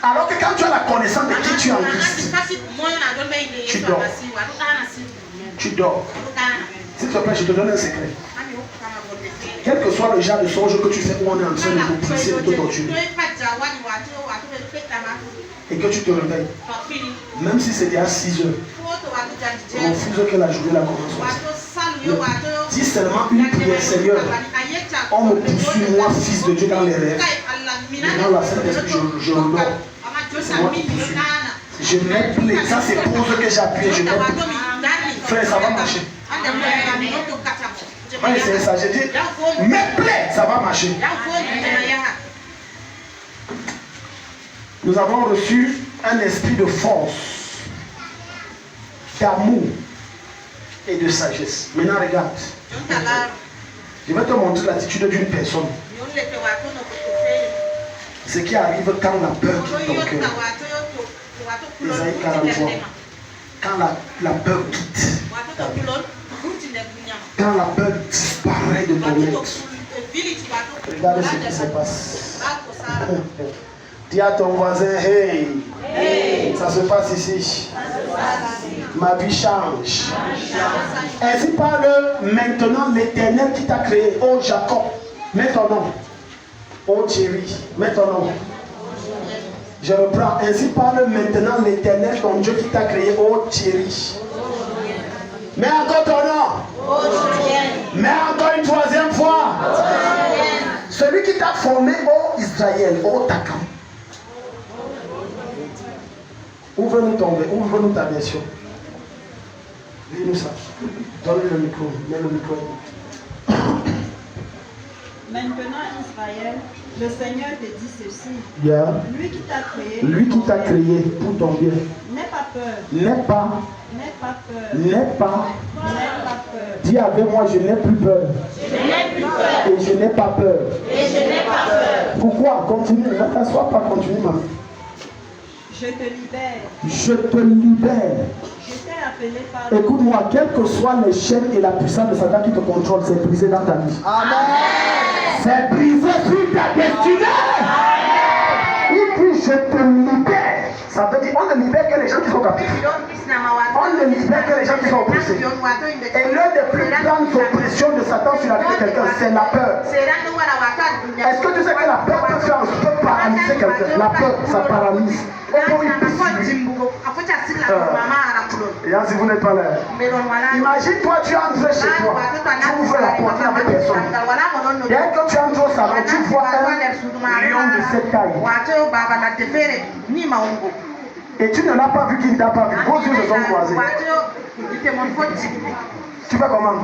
Alors que quand tu as la connaissance de qui tu es en Christ, tu dors. Tu dors. S'il te plaît, je te donne un secret. Quel que soit le genre de songe que tu fais où on est en train de t'oppresser, de te torturer, et que tu te réveilles, même si c'était à 6 heures, on refuse que la journée la commence. Dis seulement une prière, Seigneur, on me poursuit, moi, fils de Dieu, dans les rêves. Dans la Sainte-Esprit, je dors. C'est moi qui poursuis. Je mets plaie. Ça, c'est pause que j'ai appuyé. Je mets plaie. Frère, ça va marcher. Moi, c'est ça. J'ai dit, mets plaie, ça va marcher. Nous avons reçu un esprit de force, d'amour et de sagesse. Maintenant, regarde. Je vais te montrer l'attitude d'une personne. Ce qui arrive quand la peur quitte ton cœur. Isaïe 43. Quand la peur quitte ta vie. Quand la peur disparaît de ton être. Regarde ce qui se passe. Dis à ton voisin, hey, ça se passe ici. Ma vie change. Ainsi parle maintenant l'Éternel qui t'a créé. Oh Jacob, mets ton nom. Oh Thierry, mets ton nom. Je reprends. Ainsi parle maintenant l'Éternel, ton Dieu qui t'a créé. Oh Thierry. Mets encore ton nom. Mets encore une troisième fois. Celui qui t'a formé, oh Israël, oh Takam. Ouvre-nous ta version. Dis-nous ça. Donne le micro. Mets le micro. Maintenant, Israël, le Seigneur te dit ceci. Yeah. Lui qui t'a créé. Lui qui t'a créé pour ton bien. N'aie pas peur. N'aie pas. N'aie pas peur. N'aie pas. N'aie pas peur. Dis avec moi, je n'ai plus peur. Je n'ai plus peur. Et je n'ai pas peur. Et je n'ai pas peur. Pourquoi? Continue. Ne t'assois pas. Continue, maman. Je te libère. Je te libère. Je t'ai appelé par. Écoute-moi, quelles que soient les chaînes et la puissance de Satan qui te contrôle, c'est brisé dans ta vie. Amen. C'est brisé sur ta destinée. Il dit, je te libère. Ça veut dire, on ne libère que les gens qui sont captifs. On ne libère que les gens qui sont oppressés. Et l'une des plus grandes oppressions de Satan sur la vie de quelqu'un, c'est la peur. Est-ce que tu sais que la peur peut paralyser quelqu'un? La peur, ça paralyse. Si vous n'êtes pas là. Imagine-toi, tu entres chez toi. Tu ouvres la porte, il n'y a personne. Dès que tu entres au salon, tu vois un lion de cette taille. Et tu ne l'as pas vu qu'il ne t'a pas vu. Vos yeux se sont croisés. Tu fais comment?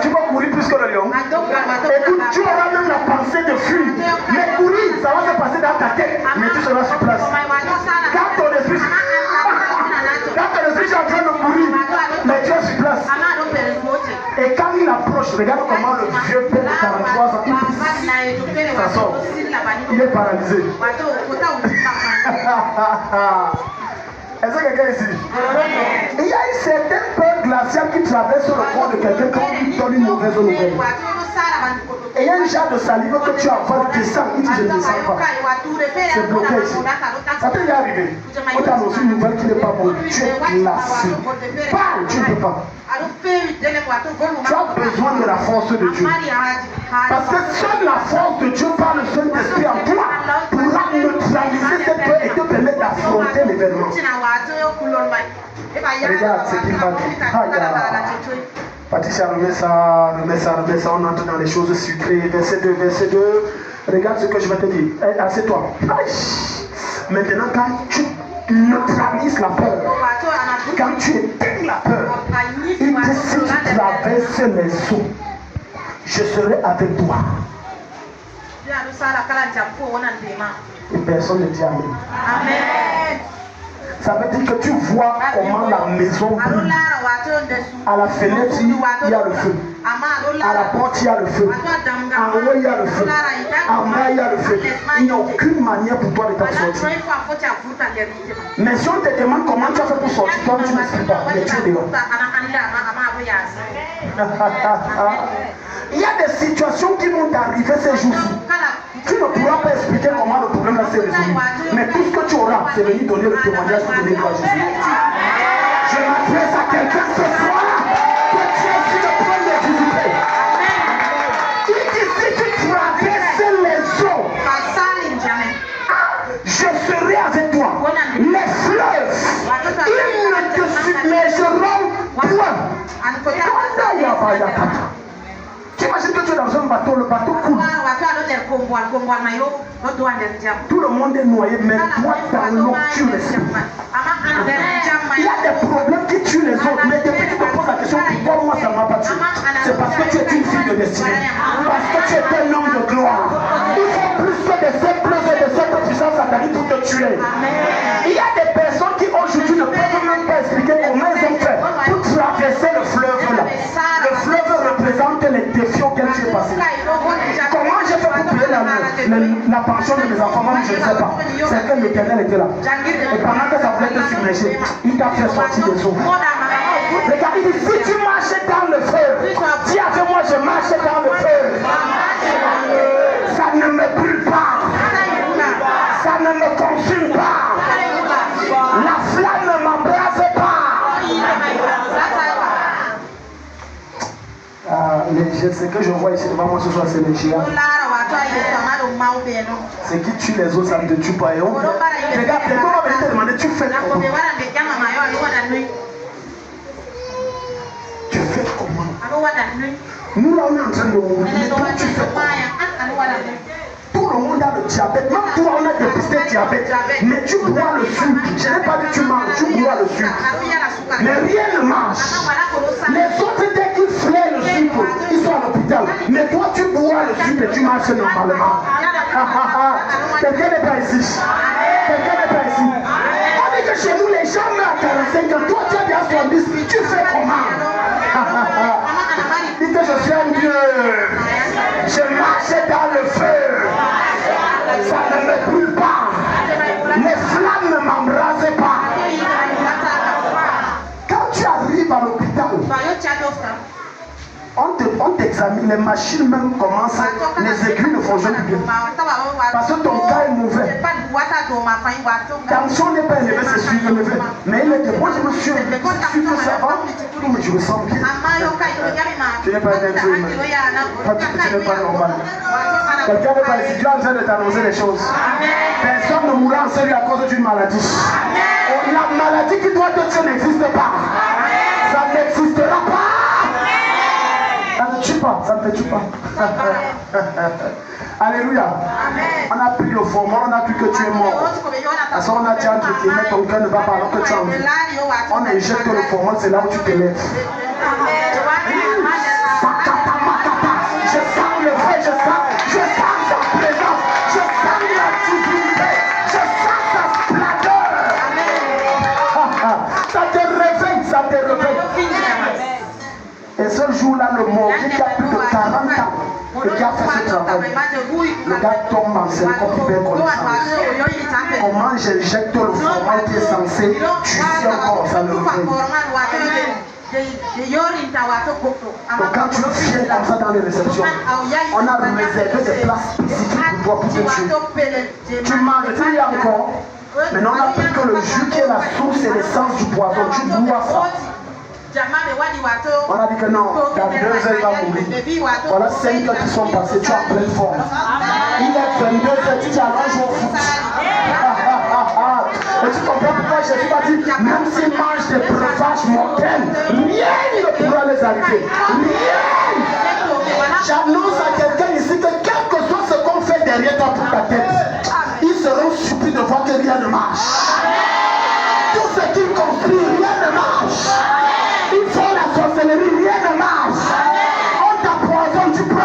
Tu vas courir plus que le lion. Écoute, tu auras même la pensée de fuir. Mais courir, ça va se passer dans ta tête. Mais tu seras sur place. Quand ton esprit est en train de courir, mais tu es sur place. Et quand il approche, regarde comment le vieux père de 43 ans, ça sort. Il est paralysé. Est-ce que quelqu'un ici? Il y a une certaine peur glaciale qui traverse le corps de quelqu'un quand il donne une mauvaise nouvelle. Et il y a un genre de salive que tu avales, descends, il dit je ne descends pas. C'est bloqué ici. Ça t'est déjà arrivé. On t'a annoncé une nouvelle qui n'est pas bonne. Tu es glacé. Parle, tu ne peux pas. Tu as besoin de la force de Dieu. Parce que seule la force de Dieu par le Saint-Esprit en toi pourra neutraliser cette peur et te permettre d'affronter l'événement. Regarde ce qu'il va dire. Patricia, remets ça, on entre dans les choses sucrées. Verset 2. Regarde ce que je vais te dire. Assieds-toi. Maintenant, quand tu neutralises la peur, quand tu éteins la peur, il dit si tu traverses les eaux, je serai avec toi. Et personne ne dit Amen. Amen. Ça veut dire que tu vois comment la maison brûle. À la fenêtre, il y a le feu. À la porte, il y a le feu. En haut, il y a le feu. En bas, il y a le feu. Il n'y a aucune manière pour toi de t'en sortir. Mais si on te demande comment tu as fait pour sortir, toi, tu n'expliques pas. Mais tu es dehors. Il y a des situations qui vont t'arriver ces jours-ci. Tu ne pourras pas expliquer comment le problème s'est résolu. Mais tout ce que tu auras, c'est venir donner le témoignage pour donner gloire à Jésus. Je m'adresse à quelqu'un ce soir que tu es sur le point de visiter. Il dit si tu traverses les eaux, je serai avec toi. Les fleuves, ils ne te submergeront point. Tu imagines que tu es dans un bateau, le bateau coule. Tout le monde est noyé, mais toi dans l'eau, tu respires. Il y a des problèmes qui tuent les autres, mais depuis que tu te poses la question, pourquoi moi ça ne m'a pas tué? C'est parce que tu es une fille de destinée. Parce que tu es un homme de gloire. Il faut plus que de cette plus et de cette puissance satanique pour te tuer. Il y a des personnes qui aujourd'hui ne peuvent même pas expliquer comment ils ont fait pour traverser le fleuve là. Le fleuve représente les défis auxquels tu es passé. Comment j'ai fait pour payer la pension de mes enfants? Moi, je ne sais pas. C'est que l'Éternel était là. Et pendant que ça voulait te submerger, il t'a fait sortir des eaux. Regarde, il dit, si tu marches dans le feu, dis avec moi, je marche dans le feu. Ça ne me brûle pas. Ça ne me consume pas. La flamme ne m'embrase pas. Ce que je vois ici devant moi ce soir, c'est le géant. Ce qui tue les autres, ça ne te tue pas. Et on regarde, quelqu'un va venir te demander, tu fais comment? Tu fais comment? Nous là, on est en train de mourir. Tu fais comment? Tout le monde a le diabète. Même toi, on a dépisté le diabète. Mais tu bois le sucre. Je n'ai pas dit tu manges, tu bois le sucre. Mais rien ne marche. Les autres, dès qu'ils flairent le sucre, ils sont à l'hôpital. Mais toi, tu bois le sucre et tu marches normalement. Quelqu'un n'est pas ici. Quelqu'un n'est pas ici. On dit que chez nous, les gens meurent à 45 ans. Toi, tu as bien 70. Tu fais comment? Dis que je suis un Dieu. Je marche dans le feu. Ça ne me brûle pas. Les flammes ne m'embrasent pas. Quand tu arrives à l'hôpital, on t'examine, les machines même commencent, les aiguilles ne fonctionnent plus bien. Parce que ton cas est mauvais. Tension n'est pas élevée, c'est surélevé. Mais il est bon, je me suis élevé, que ça va. Mais je me sens bien. Tu n'es pas un être humain. Tu n'es pas normal. Quelqu'un n'est pas ici, Dieu est en train de t'annoncer les choses. Personne ne mourra en série à cause d'une maladie. La maladie qui doit te tuer n'existe pas. Ça n'existera pas. Ça ne tue pas, ça ne te tue pas. Alléluia. On a pris le format, on a cru que tu es mort. Parce qu'on a dit entre guillemets, ton cœur ne va pas alors que tu as envie. On injecte le format, c'est là où tu te lèves. Je sens le feu, je sens sa présence, je sens la divinité, je sens sa splendeur. Ça te réveille, ça te réveille. Et ce jour-là, le mort qui a plus de 40 ans et qui a fait ce travail, le gars tombe enceinte comme tuberculose. Comment j'injecte le format qui est censé tuer encore, ça le réveille. Donc quand tu viens comme ça dans les réceptions, on a réservé des places spécifiques pour toi pour te tuer. Tu manges, tu y as encore. Maintenant on a pris que le jus qui est la source et l'essence du poison, tu bois ça. On a dit que non, dans 2 heures il va mourir. Voilà 5 heures qui sont passées, tu as pleine forme. Il est 22 heures, tu t'allonges au foot. Et tu comprends pourquoi Jésus m'a dit, même s'ils mangent des breuvages mortels, rien ne pourra les arrêter. Rien. J'annonce à quelqu'un ici que quel que soit ce qu'on fait derrière toi pour ta tête, ils seront surpris de voir que rien ne marche. Tout ce qu'ils construisent, rien ne marche. Ils font la sorcellerie, rien ne marche. On t'empoisonne, tu prends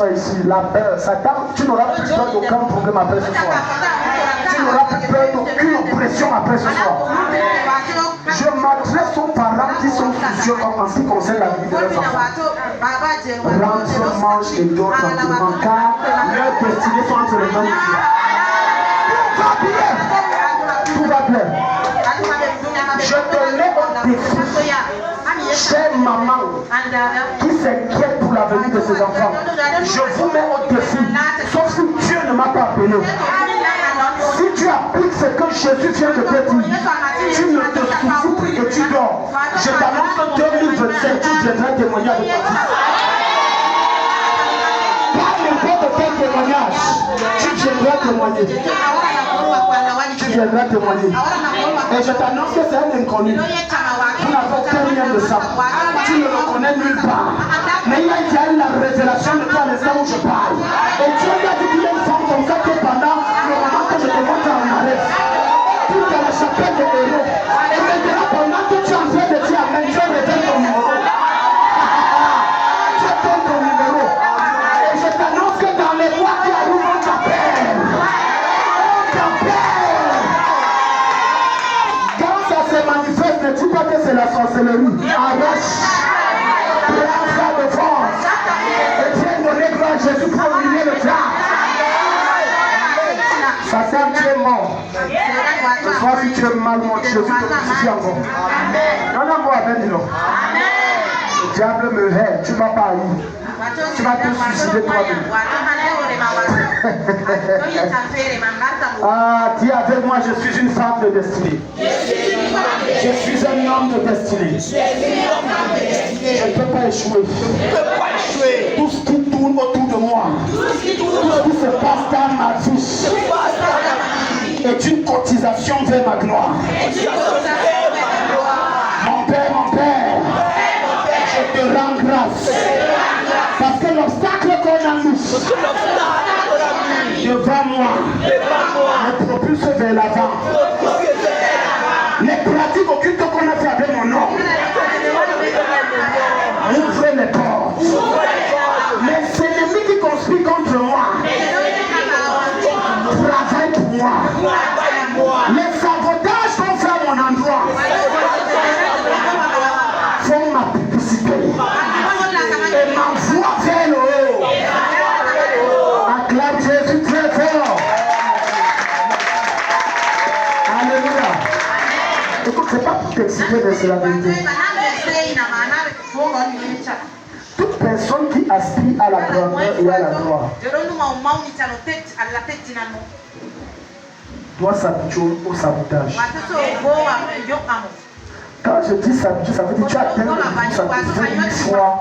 soit ici, la peur, Satan, tu n'auras plus peur d'aucun problème après ce soir. Tu n'auras plus peur d'aucune oppression après ce soir. Je m'adresse aux parents qui sont soucieux en ce qui concerne la vie de leurs enfants. Rentre, mange et dors tranquillement, car leurs destinées sont entre les mains de Dieu. Tout va bien. Tout va bien. Je te mets au défi, chère maman qui s'inquiète pour l'avenir de ses enfants. Je vous mets au défi, sauf si Dieu ne m'a pas appelé. Si tu appliques ce que Jésus vient de te dire, tu ne te soucies plus et tu dors. Je t'annonce que 2027, tu viendras témoigner avec toi. Pas n'importe quel témoignage, tu viendras témoigner. Tu viendras témoigner. Et je t'annonce que c'est un inconnu. Tu n'as pas rien de ça. Tu ne le connais nulle part. Mais il y a eu la révélation de toi à l'instant où je parle. Et Dieu m'a dit qu'il y a une femme comme ça que pendant le moment que je te montre en arrêt, tu es dans la chapelle des héros. Et maintenant, pendant que tu es en train de dire Amen, Dieu révèle ton numéro. Tu donnes ton numéro. Et je t'annonce que dans les mois qui arrivent, on t'appelle. On t'appelle. Quand ça se manifeste, ne dis pas que c'est la sorcellerie. Arrache. Prends ça de force. Et viens donner gloire à Jésus pour humilier le diable. Satan, tu es mort. Ce soir, si tu es mal mort, Jésus te crucifie encore. Non, moi, dis-le. Le diable me hait, tu ne m'as pas haï. Tu vas te suicider toi-même. Ah, dis avec moi, je suis une femme de destinée. Je suis un homme de destinée. Je ne peux pas échouer. Tout ce qui tourne autour de moi, tout ce qui se passe dans ma vie est une cotisation vers ma gloire. Mon Père, je te rends grâce. Parce que l'obstacle qu'on a mis devant moi me propulse vers l'avant. Les pratiques occultes qu'on a fait avec mon nom, ouvrez les portes. Les ennemis qui conspirent contre moi travaillent pour moi. Les sabotages qu'on fait à mon endroit font ma publicité et m'envoient vers le haut. Acclame Jésus très fort. Alléluia. Écoute, c'est pas pour t'exciter, mais c'est la vérité. Toute personne qui aspire à la grandeur et à la gloire doit s'habituer au sabotage. Quand je dis s'habituer, ça veut dire que tu as tellement de vie, ça te fait une fois.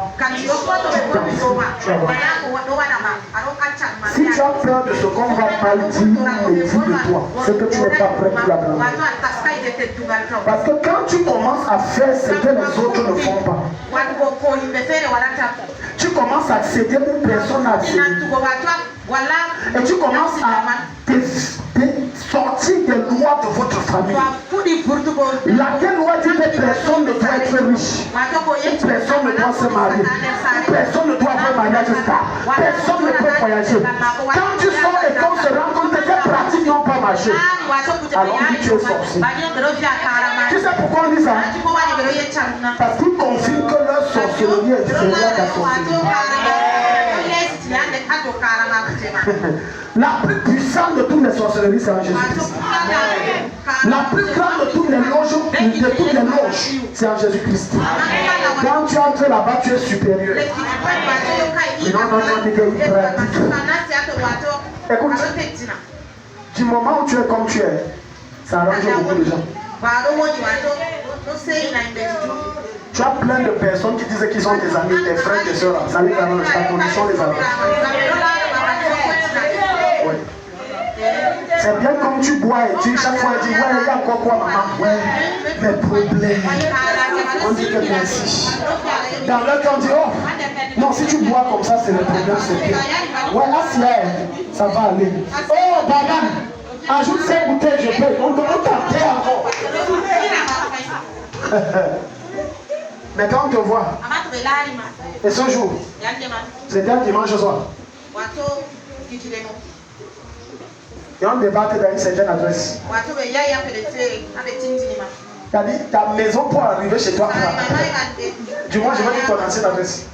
Si tu as peur de ce qu'on va mal dire et dire de toi, c'est que tu n'es pas prêt pour la grandeur. Parce que quand tu commences à faire ce que les autres ne font pas, tu commences à accéder où personne n'a accédé. Et tu commences à sortir des lois de votre famille. Laquelle loi dit que personne ne doit être riche, personne ne doit se marier, personne ne doit avoir mariage stable, personne ne peut voyager. Quand tu sors et qu'on se rend compte que ces pratiques n'ont pas marché, alors on dit que tu es sorcier. Tu sais pourquoi on dit ça? Parce qu'ils confirment que leur sorcellerie est inférieure à la sorcellerie. La plus puissante de toutes les sorcelleries, c'est en Jésus-Christ. La plus grande de toutes les loges, c'est en Jésus-Christ. Quand tu entres là-bas, tu es supérieur. Écoute, du moment où tu es comme tu es, ça arrange beaucoup de gens. Tu as plein de personnes qui disent qu'ils sont des amis, des frères, des soeurs. Ça les arrange, ta condition les arrange. Oui. C'est bien comme tu bois et tu chaque fois tu dis ouais, il y a encore quoi maman? Ouais, mes problèmes. On dit que merci. Dans l'autre on dit oh, non, si tu bois comme ça, c'est le problème, c'est bien. Ouais, assieds, ça va aller. Oh, maman, ajoute 5 bouteilles, je paye. On t'entend encore. Mais quand on te voit, et ce jour, c'était un dimanche soir. Et on débarque dans une certaine adresse. T'as dit ta maison pour arriver chez toi. Du moins, je vais dire ton ancienne adresse.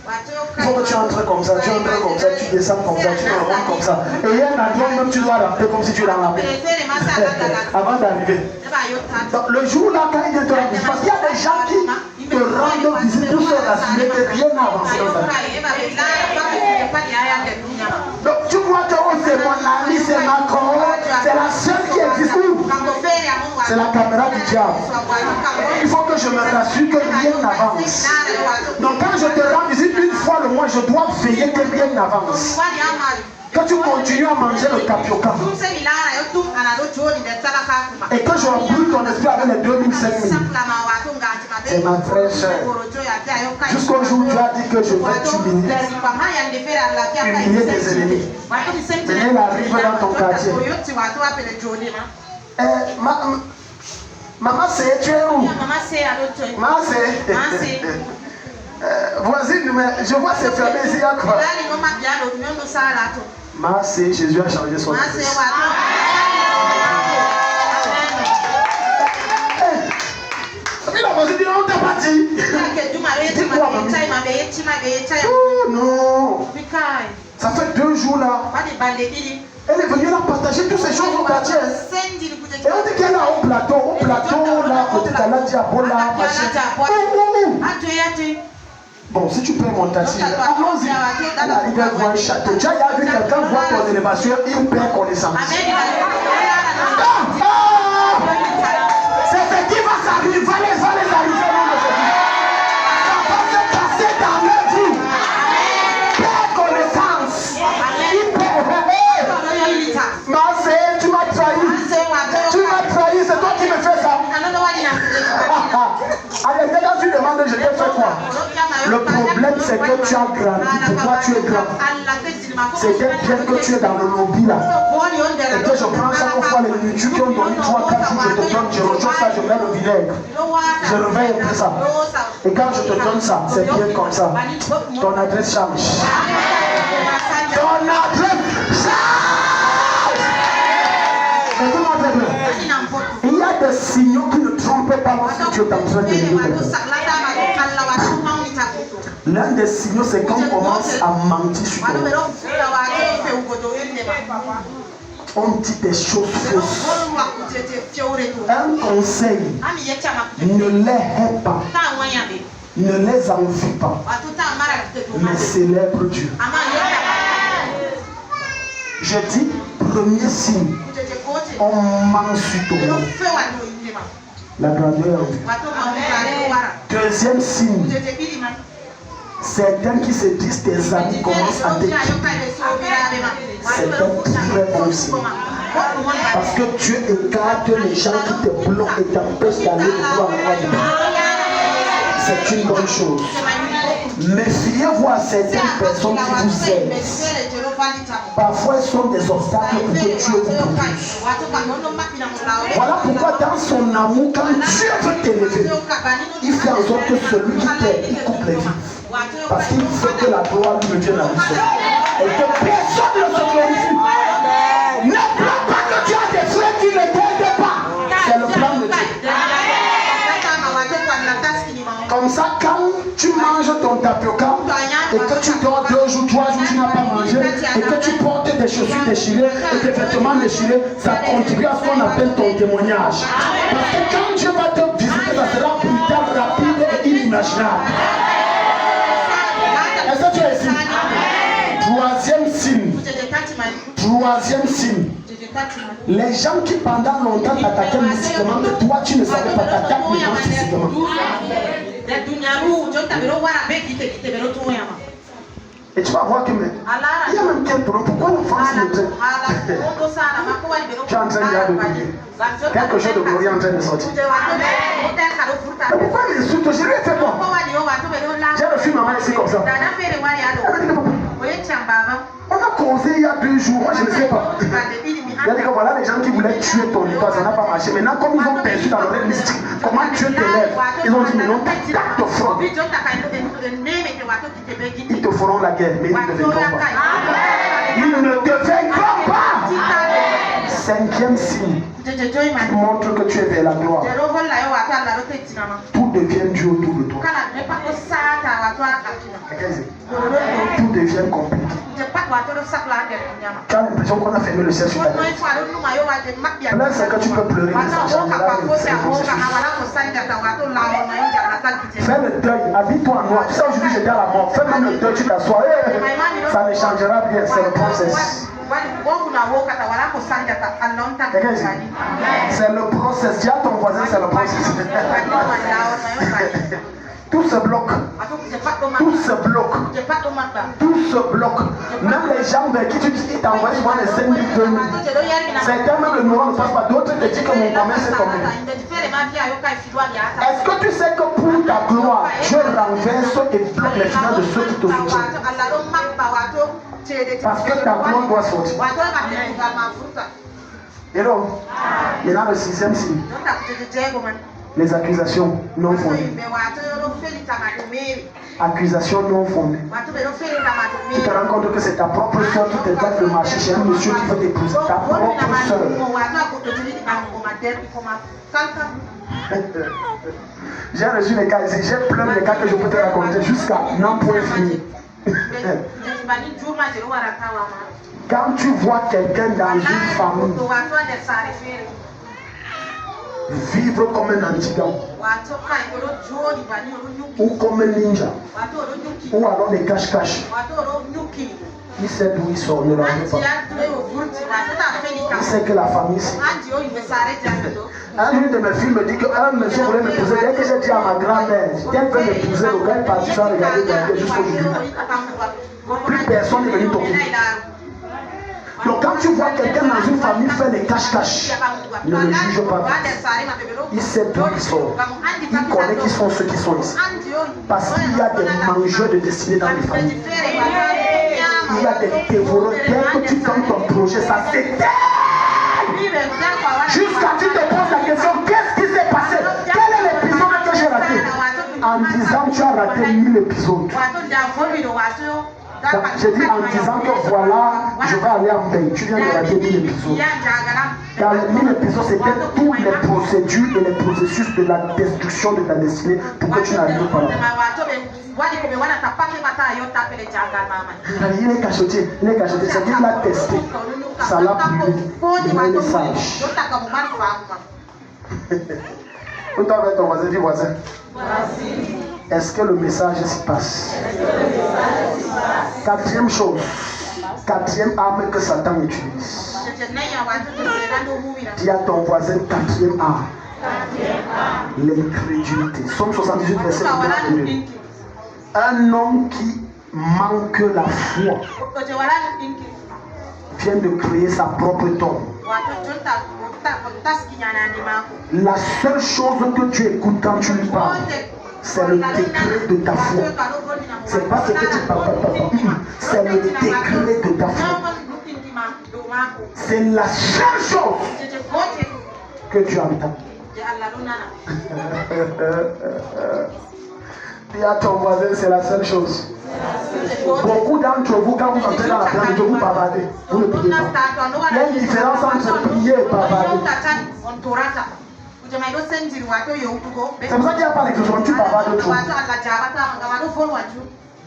Il faut que tu entres comme ça, tu entres comme ça, tu descends comme ça, tu remontes comme ça. Et il y a un endroit même tu dois rentrer comme si tu l'as rempli. Avant d'arriver. Donc le jour là, quand il vient te rendre visite, parce qu'il y a des gens qui te rendent visite pour se rassurer que rien n'a avancé dans ta vie. Donc tu crois que oh, c'est mon ami, c'est Macron, c'est la seule qui existe où? C'est la caméra du diable. Il faut que je me rassure que rien n'avance. Donc quand je te rends visite une fois le mois, je dois veiller que rien n'avance. Que tu continues à manger le tapioca. Et que je brûle ton esprit avec les 2005 000. C'est ma frère soeur. Jusqu'au jour où tu as dit que je vais t'humilier. Humilier tes ennemis. Maintenant il arrive dans ton quartier. Maman c'est, tu es où? Maman c'est. Voisine, mais je vois c'est fermé ici, à quoi? Maman c'est, Jésus a changé son adresse. La voisine dit, on t'a pas dit. Dis-moi, oh non. Ça fait 2 jours là. Elle est venue là partager toutes ces choses au quartier. Et on dit qu'elle est au plateau là, côté de la diabola, machin. Bon, si tu peux mon taxi, allons-y. Elle arrive à voir un château. Tu as vu quelqu'un voir ton élévation, il perd connaissance. C'est ce qui va s'arriver, va les arriver. Ça va se passer dans leur vie. Perd connaissance. Il perd. Marseille, tu m'as trahi. Tu m'as trahi, c'est toi qui me fais ça. Allez, maintenant tu demandes, je t'ai fait quoi? Le problème c'est que tu as grandi. Pourquoi tu es grand? C'est bien que tu es dans le lobby là. Et que je prends chaque fois les nourritures qui ont donné 3-4 jours, je te donne, je rejoins ça, je mets le vinaigre. Je réveille un peu ça. Et quand je te donne ça, c'est bien comme ça. Ton adresse change. Ton adresse change. Écoute-moi très bien. Il y a des signaux qui ne trompent pas lorsque tu es en train de vivre. L'un des signaux, c'est quand on commence à mentir sur toi. On dit des choses fausses. Un conseil, ne les hais pas. Ne les envie pas. Mais célèbre Dieu. Je dis, premier signe, on ment sur toi. La grandeur. Deuxième signe, certains qui se disent tes amis commencent à t'équiper. C'est un très bon signe. Parce que Dieu écarte les gens qui te bloquent et t'empêchent d'aller de toi à la croix. C'est une bonne chose. Méfiez-vous à certaines personnes qui vous aiment. Parfois, elles sont des obstacles pour que Dieu vous propulse. Voilà pourquoi dans son amour, quand Dieu veut t'élever, il fait en sorte que celui qui t'aime, il coupe les vies. Parce qu'il veut que la gloire lui vienne à lui seul. Et que personne ne se glorifie. Ne plains pas que tu as des frères qui ne t'aident pas. C'est le plan de Dieu. Comme ça, quand tu manges ton tapioca et que tu dors 2 jours, 3 jours, tu n'as pas mangé et que tu portes des chaussures déchirées et des vêtements déchirés, ça contribue à ce qu'on appelle ton témoignage. Parce que quand Dieu va te visiter, ça sera brutal, rapide et inimaginable. Est-ce que tu es ici? Troisième signe. Les gens qui pendant longtemps t'attaquaient mystiquement, mais toi tu ne savais pas t'attaquer maintenant physiquement. Et tu vas voir que il y a même quel problème. Pourquoi la France me traite? Tu es en train de prier. Quelque chose de glorieux est en train de sortir. Mais pourquoi il insulte? Je lui ai fait quoi? J'ai reçu maman ici comme ça. On a causé il y a 2 jours, moi je ne sais pas. Il a dit que voilà les gens qui voulaient tuer ton épouse, ça n'a pas marché. Maintenant, comme ils ont perçu dans l'oreille mystique, comment Dieu t'élève, ils ont dit mais non, t'attaques ton front. Ils te feront la guerre, mais ils ne te viendront pas. Il ne te vaincra pas. Cinquième signe montre que tu es vers la gloire. Tout devient Dieu autour de toi. Tout devient compliqué. Tu as l'impression qu'on a fermé le ciel sur ta tête. Là, c'est que tu peux pleurer. Fais le deuil, habille-toi en noir. Tu sais, aujourd'hui j'étais à la mort. Fais même le deuil, tu t'assois. Ça ne changera rien, c'est le process. C'est le process. Dis à ton voisin, c'est le process. Tout se bloque. Tout se bloque. Tout se bloque. Même les gens vers qui tu dis t'envoies souvent les 5 000, 2 000. Certains même le mouvement ne passe pas. D'autres te disent que mon commerce est tombé. Est-ce que tu sais que pour ta gloire, Dieu renverse et bloque les finances de ceux qui te soutiennent? Parce que ta gloire doit sortir. Et donc, maintenant le 6e signe. Les accusations non fondées. Accusations non fondées. Tu te rends compte que c'est ta propre soeur qui te donne le marché chez un monsieur qui veut t'épouser. Ta propre soeur. J'ai reçu les cas ici. J'ai plein de cas que je peux te raconter jusqu'à n'en point finir. Quand tu vois quelqu'un dans une famille vivre comme un antigan ou comme un ninja ou alors des cache-cache, il sait d'où il sort, ne l'en veut pas. Il sait que la famille c'est. Un de mes filles me dit qu'un monsieur voulait m'épouser. Dès que j'ai dit à ma grand-mère, qu'elle veut m'épouser, le gars est parti sans regarder jusqu'au jour. Plus personne n'est venu toquer. Donc quand tu vois quelqu'un dans une famille faire des cache-cache, ne le juge pas. Il sait d'où il sort. Il connaît qui sont ceux qui sont ici. Parce qu'il y a des mangeurs de destinée dans les familles. Il y a des dévoreurs. Dès que tu donnes ton projet, ça s'éteint. Jusqu'à tu te poses la question, qu'est-ce qui s'est passé? Quel est l'épisode que j'ai raté? En disant tu as raté 1000 épisodes. J'ai dit en disant que voilà, je vais aller en paix. Tu viens de rater 1000 épisodes. Dans les 1000 épisodes, c'était toutes les procédures et les processus de la destruction de ta destinée pour que tu n'arrives pas là. Il est cacheté, c'est qu'il l'a testé. Ça l'a brûlé. Il est sage. Où t'as avec ton voisin, dis voisin. Est-ce que le message s'y passe? Quatrième chose, quatrième arme que Satan utilise. Dis à ton voisin, quatrième arme. L'incrédulité. Somme 78, verset 22. Un homme qui manque la foi vient de créer sa propre tombe. La seule chose que tu écoutes quand tu lui parles, c'est le décret de ta foi. C'est pas ce que tu parles, c'est le décret de ta foi. C'est la seule chose que tu entends. Dis à ton voisin, c'est la seule chose. Beaucoup d'entre vous, quand vous entrez dans la plage, vous bavardez. Vous ne priez pas. Il y a une différence entre prier et bavarder. C'est pour ça qu'il n'y a pas l'expression, tu bavardes trop.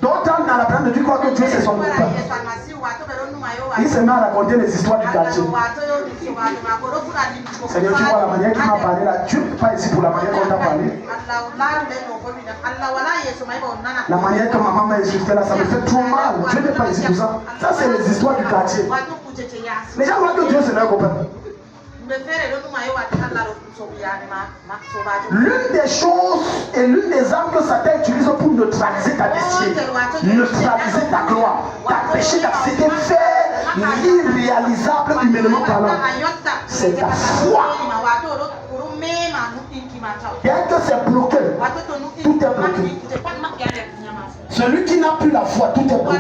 D'autres dans la plage de Dieu croient que Dieu c'est son père. Il se met à raconter les histoires du quartier. Seigneur, tu vois la manière qu'il m'a parlé là. Tu n'es pas ici pour la manière qu'on t'a parlé. La manière que maman m'a insulté là, ça me fait trop mal. Dieu n'est pas ici pour ça. Ça, c'est les histoires du quartier. Les gens voient que Dieu c'est leur copain. L'une des choses et l'une des armes que Satan utilise pour neutraliser ta destinée, neutraliser ta gloire, t'empêcher d'accéder vers l'irréalisable humainement parlant, c'est ta foi. Dès que c'est bloqué, tout est bloqué. Celui qui n'a plus la foi, tout est bloqué.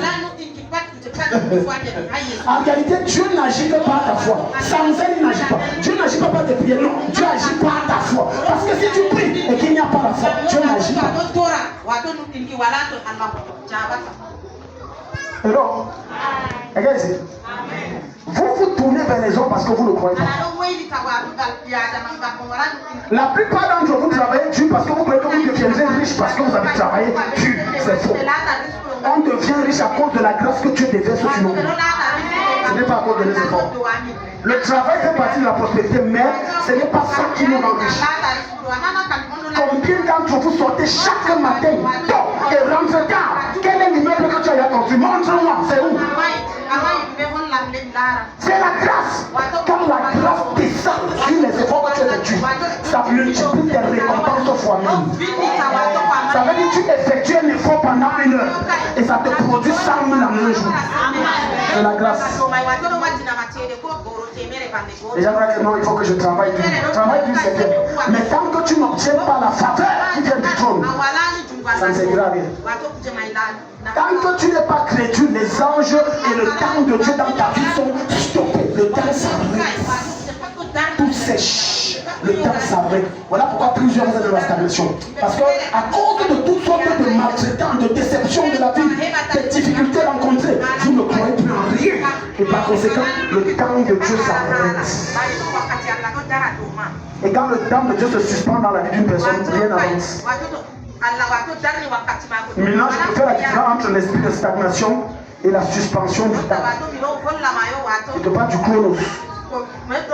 En réalité, Dieu n'agit que par ta foi. Sans elle, il n'agit pas. Dieu n'agit pas par tes prières. Non, Dieu agit par ta foi. Parce que si tu pries et qu'il n'y a pas la foi, Dieu n'agit pas. Et donc, regarde ici. Vous vous tournez vers les hommes parce que vous ne croyez pas. La plupart d'entre vous travaillez dur parce que vous croyez que vous deviendrez riche parce que vous avez travaillé dur. C'est faux. On devient riche à cause de la grâce que Dieu déverse sur nous. Ce n'est pas à cause de nos efforts. Le travail fait partie de la prospérité, mais ce n'est pas ça qui nous rend riches. Combien d'entre vous sortez chaque matin tôt et rentrez tard? Quel est l'immeuble que tu as construit? Montre-moi, c'est où? C'est la grâce. Quand la grâce descend sur les efforts que tu effectues, ça multiplie tes récompenses fois 1000. Ça veut dire que tu effectues un effort pendant 1 heure et ça te produit 100 000 en un jour. C'est la grâce. Les gens disent non, il faut que je travaille dur. Travail dur, c'est bien. Mais tant que tu n'obtiens pas la faveur qui vient du trône, ça ne servira à rien. Tant que tu n'es pas chrétien, les anges et le temps de Dieu dans ta vie sont stoppés. Le temps s'arrête. Tout sèche. Le temps s'arrête. Voilà pourquoi plusieurs êtes dans la stagnation. Parce que à cause de toutes sortes de maltraitants, de déceptions de la vie, des difficultés rencontrées, vous ne croyez plus en rien. Et par conséquent, le temps de Dieu s'arrête. Et quand le temps de Dieu se suspend dans la vie d'une personne, rien n'avance. Maintenant, je peux faire la différence entre l'esprit de stagnation et la suspension du temps. Je te parle du chronos.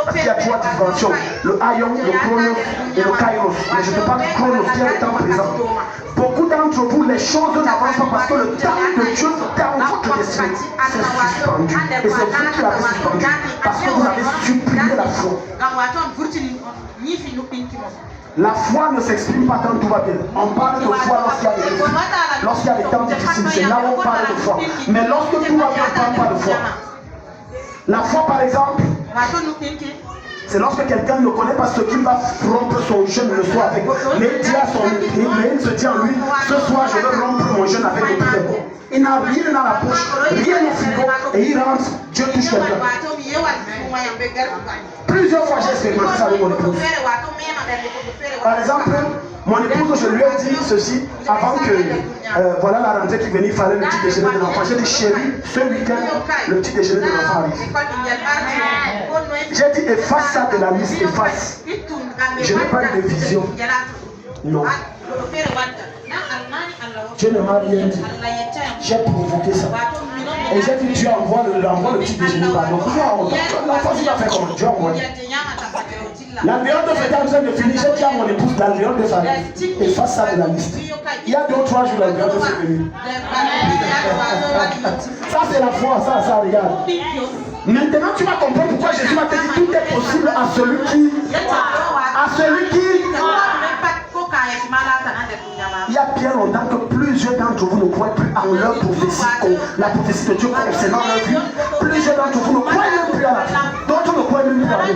Parce qu'il y a 3 dimensions, le aion, le chronos et le kairos. Mais je te parle du chronos qui est le temps présent. Beaucoup d'entre vous, les choses n'avancent pas parce que le temps de Dieu dans votre destin s'est suspendu. Et c'est vous qui l'avez suspendu parce que vous avez supprimé la foi. La foi ne s'exprime pas quand tout va bien. On parle de foi lorsqu'il y a des défis, lorsqu'il y a des temps difficiles. C'est là où on parle de foi. Mais lorsque tout va bien, on ne parle pas de foi. La foi, par exemple, c'est lorsque quelqu'un ne connaît pas ce qu'il va rompre son jeûne le soir avec. Mais il dit à son mais il se dit en lui, ce soir je vais rompre mon jeûne avec le poulet. Il n'a rien dans la poche, rien au frigo, et il rentre, Dieu touche quelqu'un. Plusieurs fois j'ai expérimenté ça avec mon épouse. Par exemple, mon épouse, je lui ai dit ceci avant que voilà la rentrée qui venait, il fallait le petit déjeuner de l'enfant. J'ai dit chérie, ce week-end, le petit déjeuner de l'enfant arrive. J'ai dit efface ça de la liste, efface. Je n'ai pas eu de vision. Non. Dieu ne m'a rien dit. J'ai provoqué ça. Et j'ai dit Dieu envoie le petit déjeuner par l'enfant. L'enfant il va faire comment? Dieu envoie. L'alvéole de fête est en train de finir. J'ai dit à mon épouse l'alvéole de famille. Efface ça de la liste. Il y a 2 ou 3 jours l'alvéole de fête venue. Ça c'est la foi, ça regarde. Maintenant tu vas comprendre pourquoi Jésus m'a dit tout est possible à celui qui. Il y a bien longtemps que plusieurs d'entre vous ne croient plus en leur prophétie, la prophétie de Dieu concernant leur vie. Plusieurs d'entre vous ne croient même plus à la vie. D'autres ne croient même plus à lui.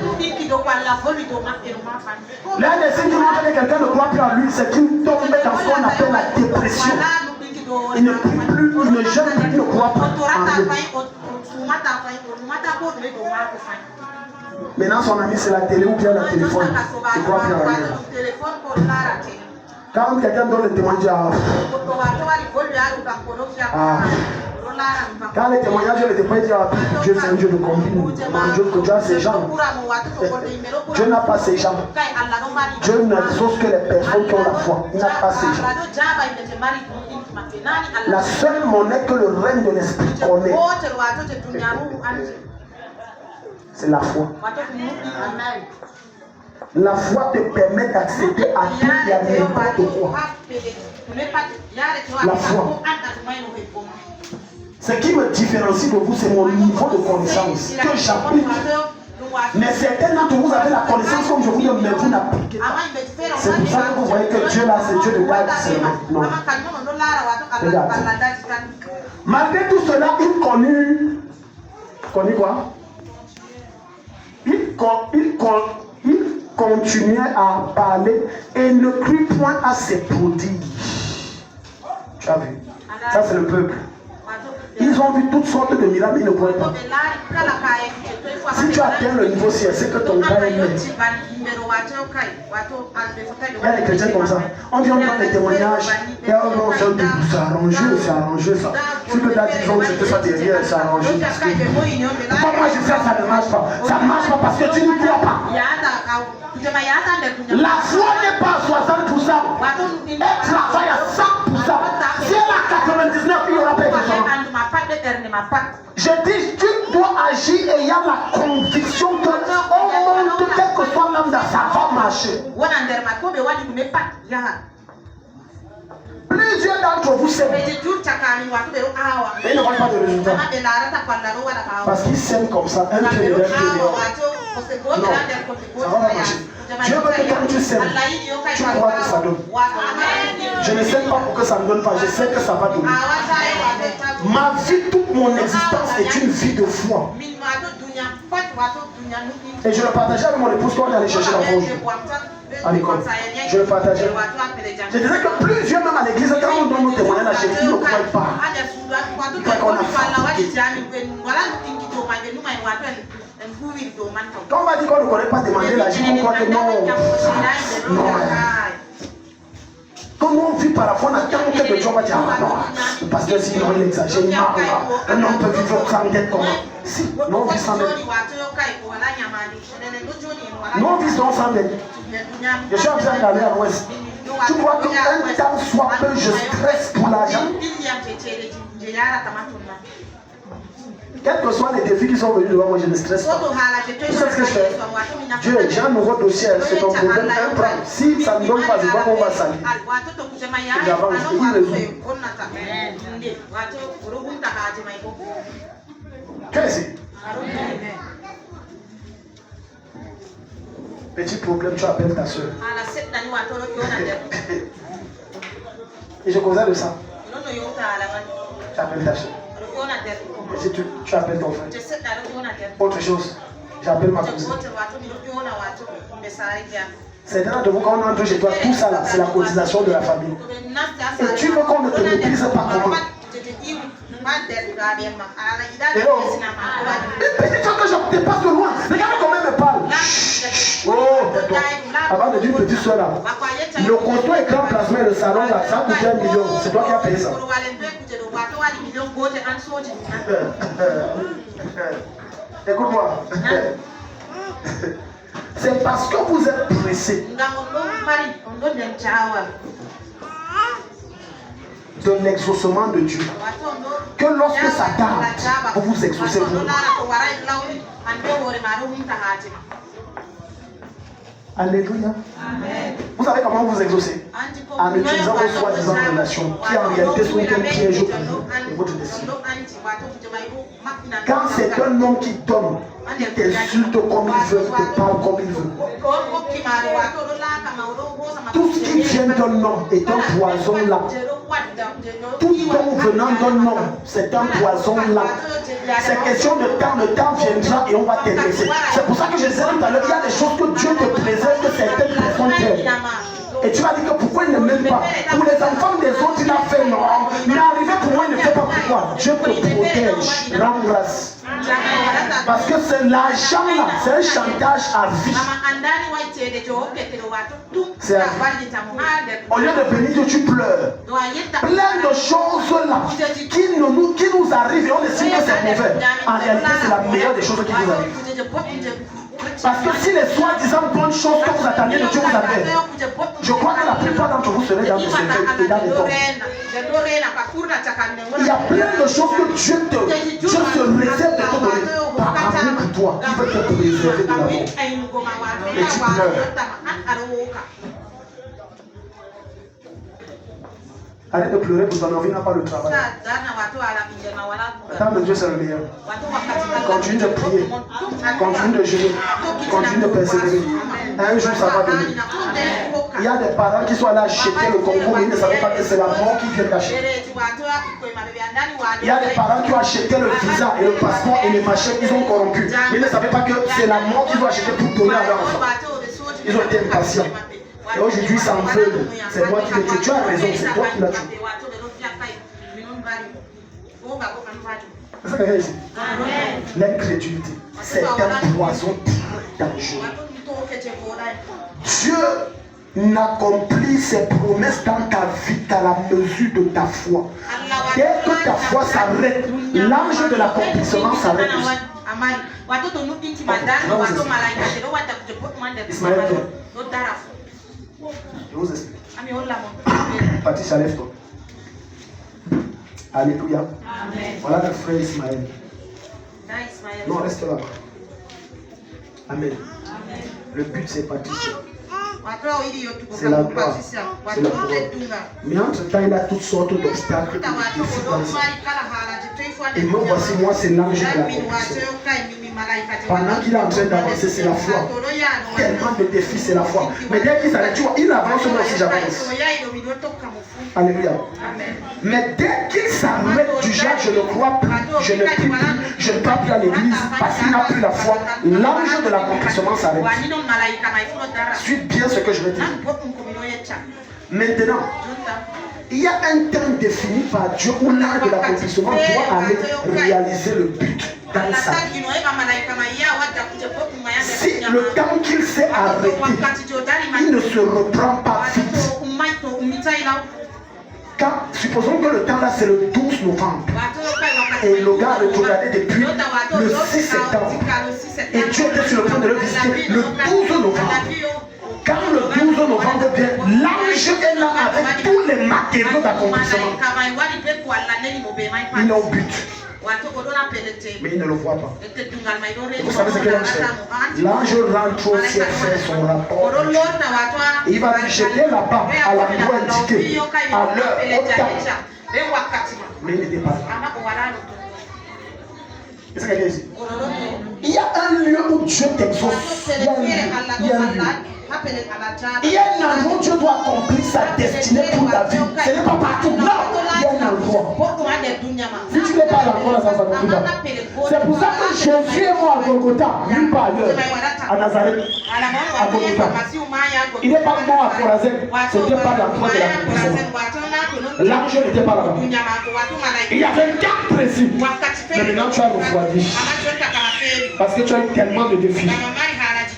L'un des signes qui montre que quelqu'un ne croit plus en lui, c'est qu'il tombe dans ce qu'on appelle la dépression. Il ne prie plus, il ne jeûne plus, il ne croit pas en Dieu. Maintenant son ami c'est la télé ou bien le téléphone. Il ne croit plus en rien. Quand quelqu'un donne le témoignage, quand les témoignages ne pas dire Dieu c'est un Dieu de combine, Dieu a ses gens. Dieu n'a pas ses gens. Dieu n'exauce que les personnes qui ont la foi. Il n'a pas ses gens. La seule monnaie que le règne de l'esprit connaît, c'est la foi. La foi te permet d'accéder à tout et à n'importe quoi. La foi. Ce qui me différencie de vous, c'est mon niveau de connaissance que j'applique. Mais certains d'entre vous avez la connaissance comme je vous dis, mais vous n'appliquez pas. C'est pour ça que vous voyez que Dieu là, c'est Dieu de Dieu seulement. Non. Regarde. Malgré tout cela, il connut quoi? Il continuait à parler et ne crut point à ses prodiges. Tu as vu? Ça c'est le peuple. Ils ont vu toutes sortes de miracles, mais ils ne croient pas. Si tu atteins le niveau ciel, c'est que ton cas est net. Il y a des chrétiens comme ça. On dit on donne des témoignages. Et on s'est arrangé ça. Si le gars dit donc c'était ça derrière, ça arrange. Pourquoi moi je fais ça ne marche pas? Ça ne marche pas parce que tu n'y crois pas. La foi n'est pas à 60%. Elle travaille à 100%. Si elle a 99, il n'y aura pas de changement. Je dis, tu dois agir ayant la conviction que au monde, quel que soit l'homme, ça va marcher. Plusieurs d'entre vous s'aiment. Mais ils ne voient pas de résultat. Parce qu'ils s'aiment comme ça. Un pied de l'autre. Non, ça va pas marcher. Dieu veut que quand tu sèmes, tu crois que ça donne. Je ne sais pas pour que ça ne donne pas. Je sais que ça va donner. Ma vie, toute mon existence est une vie de foi. Et je le partageais avec mon épouse quand on est allé chercher l'enfant aujourd'hui. À l'école. Je le partageais. Je disais que plusieurs, même à l'église, quand on donne nos témoignages à chez qui ne croient pas. Ils croient qu'on a fatigué. Quand on m'a dit qu'on ne connaît pas demander l'argent, on croit que non. Non. Quand on vit par la foi, on attend que le Dieu va dire non. Parce que sinon il exagère, il marre. Un homme peut vivre sans dette comment? Si, non, on vit sans dette. Non, on vit sans dette. Je suis en train d'aller à l'ouest. Tu vois qu'un temps soit peu, je stresse pour l'argent. Quels que soient les défis qui sont venus devant moi, je ne stresse pas. Tu sais ce que je fais? Dieu, j'ai un nouveau dossier, c'est ton problème, un problème. Si ça ne donne pas, je vois qu'on va salir. J'avance, il résout. Qu'est-ce que c'est? Petit problème, tu appelles ta soeur. Et je causais de ça. Tu appelles ta soeur. Et si tu appelles ton frère. Autre chose, j'appelle ma cousine. Certains de vous, quand on entre chez toi, tout ça là, c'est la cotisation de la famille. Et tu veux qu'on ne te méprise pas comment? Petit truc que je dépasse de loin. Regarde comment elle me parle. Oh, avant de dire petit soeur là, le coton écran plasma et le salon là, ça coûte 1 million. C'est toi qui as payé ça. Écoute-moi. C'est parce que vous êtes pressé de l'exaucement de Dieu que lorsque ça tarde, vous vous exaucez vous. Alléluia. Amen. Vous savez comment vous exaucez? En utilisant vos soi-disant relations qui en réalité sont un piège pour vous et votre destin. Quand c'est un homme qui donne, il t'insulte comme il veut, il te parle comme il veut. Tout ce qui vient d'un homme est un poison là. Tout don venant d'un homme, c'est un poison là. C'est question de temps, le temps viendra et on va t'intéresser. C'est pour ça que je disais tout à l'heure, il y a des choses que Dieu te présente que certaines personnes t'aiment. Et tu vas dire que pourquoi il ne m'aime pas? Pour les enfants des autres, il a fait non. Mais arrivé pour moi, il ne fait pas pourquoi. Dieu te protège, rends grâce. Parce que c'est l'argent là, c'est un chantage à vie. C'est à vie. Au lieu de bénir, tu pleures. Plein de choses là qui nous arrivent et on estime que c'est mauvais. En réalité, c'est la meilleure des choses qui vous arrivent. Parce que si les soi-disant bonnes choses que vous attendiez de Dieu vous appellent, je crois que la plupart d'entre vous serez dans le secret et dans les tombes. Il y a plein de choses que Dieu se réserve de te donner par amour pour toi. Il veut te préserver de l'amour. Et tu pleures. Arrête de pleurer pour ton envie n'a pas de travail. Le temps de Dieu c'est le meilleur. Continue de prier. Continue de jeûner. Continue de persévérer. Un jour ça va donner. Il y a des parents qui sont allés acheter le concours mais ils ne savaient pas que c'est la mort qui vient d'acheter. Il y a des parents qui ont acheté le visa et le passeport et les machins, ils ont corrompu. Mais ils ne savaient pas que c'est la mort qu'ils ont acheté pour donner à leur enfant. Ils ont été impatients. Et aujourd'hui, ça en veut. C'est moi qui l'ai tué. Tu as raison, c'est toi qui l'as tué. C'est ça que j'ai dit. L'incrédulité, c'est un poison dangereux. Dieu n'accomplit ses promesses dans ta vie qu'à la mesure de ta foi. Dès que ta foi s'arrête, l'ange de l'accomplissement s'arrête aussi. Ismaël, je vous explique. Patricia, lève-toi. Alléluia. Voilà le frère Ismaël. Non, reste là. Amen. Le but, c'est Patricia. C'est la gloire. C'est la gloire. Mais entre-temps, il a toutes sortes d'obstacles. Et moi, voici, moi, c'est l'ange de la compassion. Pendant qu'il est en train d'avancer, c'est la foi. Tellement de défis, c'est la foi. Mais dès qu'il s'arrête, tu vois, il avance, moi aussi j'avance. Alléluia. Mais dès qu'il s'arrête du genre, je ne crois plus, je ne prie plus, je ne pars plus à l'église parce qu'il n'a plus la foi, l'ange de l'accomplissement s'arrête. Suis bien ce que je vais dire. Maintenant, il y a un temps défini par Dieu où l'ange de l'accomplissement doit aller réaliser le but dans sa vie. Si le temps qu'il s'est arrêté, il ne se reprend pas vite. Quand, supposons que le temps là c'est le 12 novembre et le gars a regardé depuis le 6 septembre et Dieu était sur le point de le visiter le 12 novembre. Quand le 12 novembre vient, l'ange est là avec tous les matériaux d'accomplissement. Il est au but. Mais il ne le voit pas. Vous savez ce que l'ange fait? L'ange rentre au ciel faire son rapport. Il va lui jeter là-bas à l'endroit indiqué, à l'heure, au temps. Mais il n'était pas là. Qu'est-ce qu'il y a ici? Il y a un lieu où Dieu t'exauce. Il y a un lieu. Il y a un endroit où Dieu doit accomplir sa destinée pour ta vie. Ce n'est pas partout. Non, il y a un endroit. Si tu n'es pas à l'endroit, là, ça ne s'accomplit pas. C'est pour ça que Jésus est mort à Golgotha, nulle part ailleurs. À Nazareth, à Golgotha. Il n'est pas mort à Corazin. Ce n'était pas l'endroit de l'accomplissement. L'ange n'était pas là-bas. Il y avait un cas précis. Mais maintenant tu as refroidi. Parce que tu as eu tellement de défis.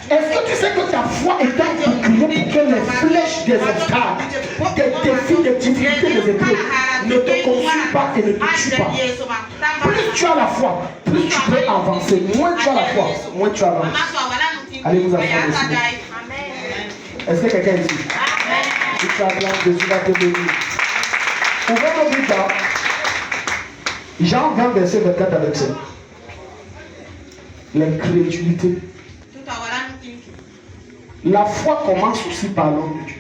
Est-ce que tu sais que ta foi est un bouclier pour que les flèches des obstacles, des défis, des difficultés, des épreuves ne te consument pas et ne te tuent pas? Plus tu as la foi, plus tu peux avancer. Moins tu as la foi, moins tu avances. Allez vous asseoir ici. Est-ce que quelqu'un est ici? Si tu as bien, Jésus va te bénir. Ouvrons nos Bibles. Jean 20, verset 24 à 27. L'incrédulité. La foi commence aussi par l'homme de Dieu.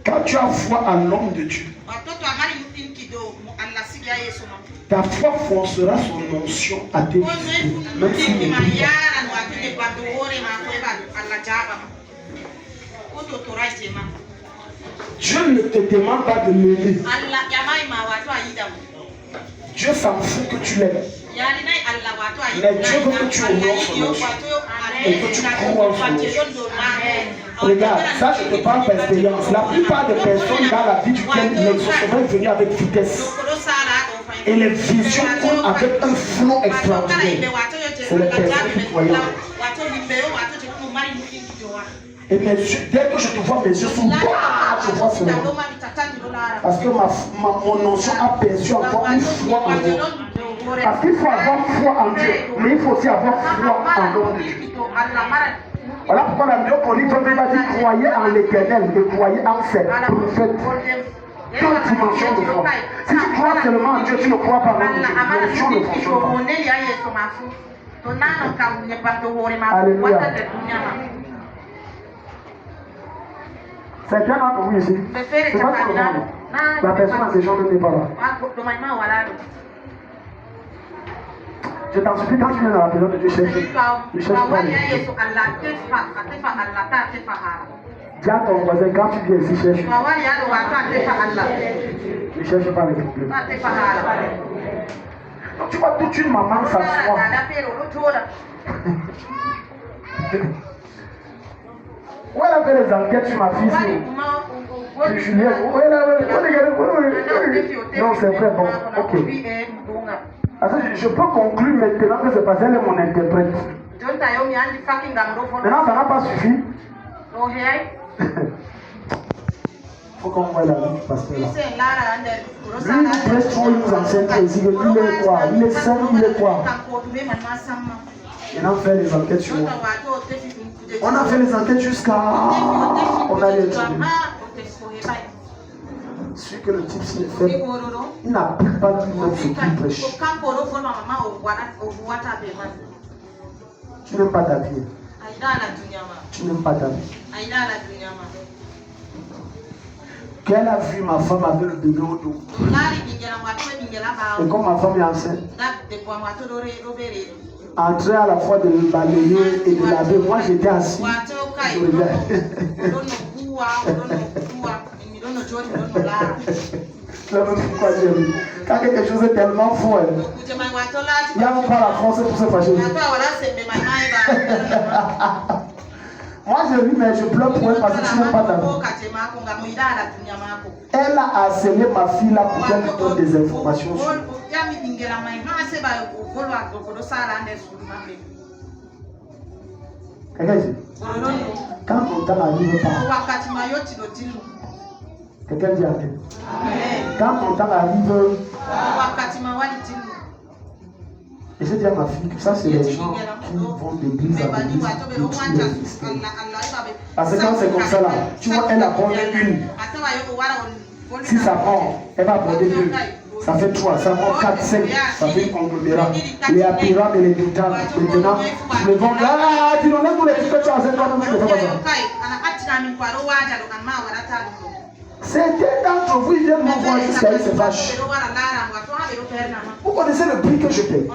Quand tu as foi en l'homme de Dieu, ta foi forcera son onction à tes vies, même s'il ne brille pas. Dieu ne te demande pas de l'aimer. Dieu s'en fout que tu l'aimes. Mais Dieu veut que tu honores son onction et que tu crois en son onction. Regarde, ça je te parle par expérience. La plupart des personnes dans la vie du chrétien, l'exaucement est venu avec vitesse. Et les visions coulent avec un flot extraordinaire. C'est les personnes qui croient. Et mes yeux, dès que je te vois, mes yeux sont droits, je vois seulement. Parce que mon onction a perçu encore une foi en Dieu. Parce qu'il faut avoir foi en Dieu, mais il faut aussi avoir foi en l'homme de Dieu. Voilà pourquoi la Bible va dire croyez en l'Éternel et croyez en ses prophètes. Deux dimensions de foi. Si tu crois seulement en Dieu, tu ne crois pas en Dieu. L'onction ne fonctionne pas. Alléluia. C'est bien d'entre vous ici. C'est pas tout le monde. La personne à ces gens n'était pas là. Je t'en supplie, quand tu viens dans la maison de Dieu, ne cherche pas les Dieu. Dis à ton voisin, quand tu viens ici, cherche. Ne cherche pas les problèmes. Donc tu vois toute une maman s'asseoir. Où elle a fait les enquêtes sur ma fille? Sur Julien. Non, c'est vrai, bon, ok. Alors, je peux conclure maintenant que c'est parce qu'elle est mon interprète. Maintenant, ça n'a pas suffi. Faut qu'on voit la vie du pasteur là. Lui, il prêche trop, il nous enseigne ici. Il est quoi? Il est saint, il est quoi? Maintenant, on fait les enquêtes sur moi. On a fait les enquêtes jusqu'à... On a les études. Celui que le type s'il est fait, il n'applique pas lui-même ce qu'il prêche. Tu n'aimes pas ta vie. Tu n'aimes pas ta vie. Qu'elle a vu ma femme avec le bébé au dos. Et comme ma femme est enceinte, entrer à la fois de le balayer et de laver. Moi j'étais assis. Je regarde. Quand quelque chose est tellement fort, il n'y a même pas la France pour se fâcher. Moi je ris, mais je pleure pour elle parce que tu n'aimes pas ta vie. Elle a harcelé ma fille là pour qu'elle lui donne des informations sur. Quelqu'un dit, quand ton temps n'arrive pas, quelqu'un dit amen. Quand ton temps arrive, et je dis à ma fille que ça c'est les gens qui vont d'église à l'église et qui existent. Parce que quand c'est comme ça là, tu vois, elle aborde une. Si ça prend, elle va aborder deux. Ça fait 3, ça prend 4, 5, ça fait un conglomérat. Les apirames et les militants, maintenant, je me vends là, tu n'en as pas les trucs que tu as fait, toi, ne fais pas ça. Certains d'entre vous, ils viennent me voir jusqu'à ils se fâchent. Vous connaissez le prix que je paie.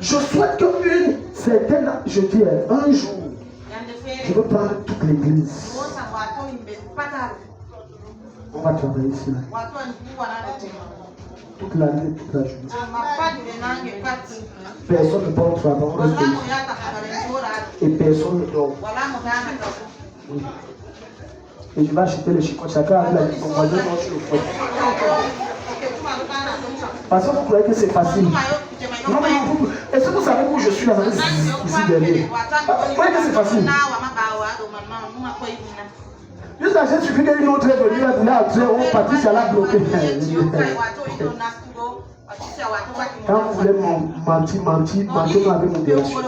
Je souhaite qu'une certaine, je dis, un jour, je veux prendre toute l'église. On va travailler ici. Toute l'année, toute la journée. Personne ne part au travail, on reste ici. Et personne ne dort. Oui. Et je vais acheter les chicots. Chacun avec la vie. Son voisin mange sur le feu. Parce que vous croyez que c'est facile. Non, mais vous, est-ce que vous savez où je suis là, ici derrière? Vous croyez que c'est facile? Juste là, j'ai suffi qu'une autre est venue, elle voulait entrer, on partit, ça l'a bloqué. Quand vous voulez mentir avec mon direction.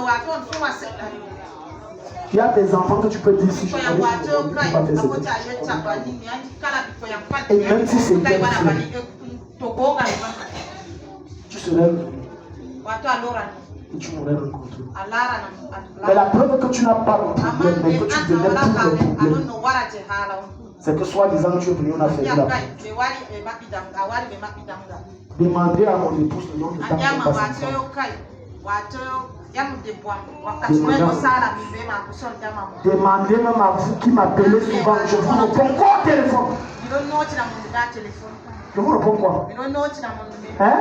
Il y a des enfants que tu peux dire si je connais, tu ne peux pas faire ça. Et même si c'est bien fait, tu serais et tu m'aurais rencontré. Mais la preuve que tu n'as pas le problème, mais que tu donnais tout le problème, c'est que soi-disant tu es venu, on a fait là. Demandez à mon épouse le nom de ta demandez même à vous qui m'appelez souvent, je vous réponds quoi au téléphone? Je vous réponds quoi? Hein?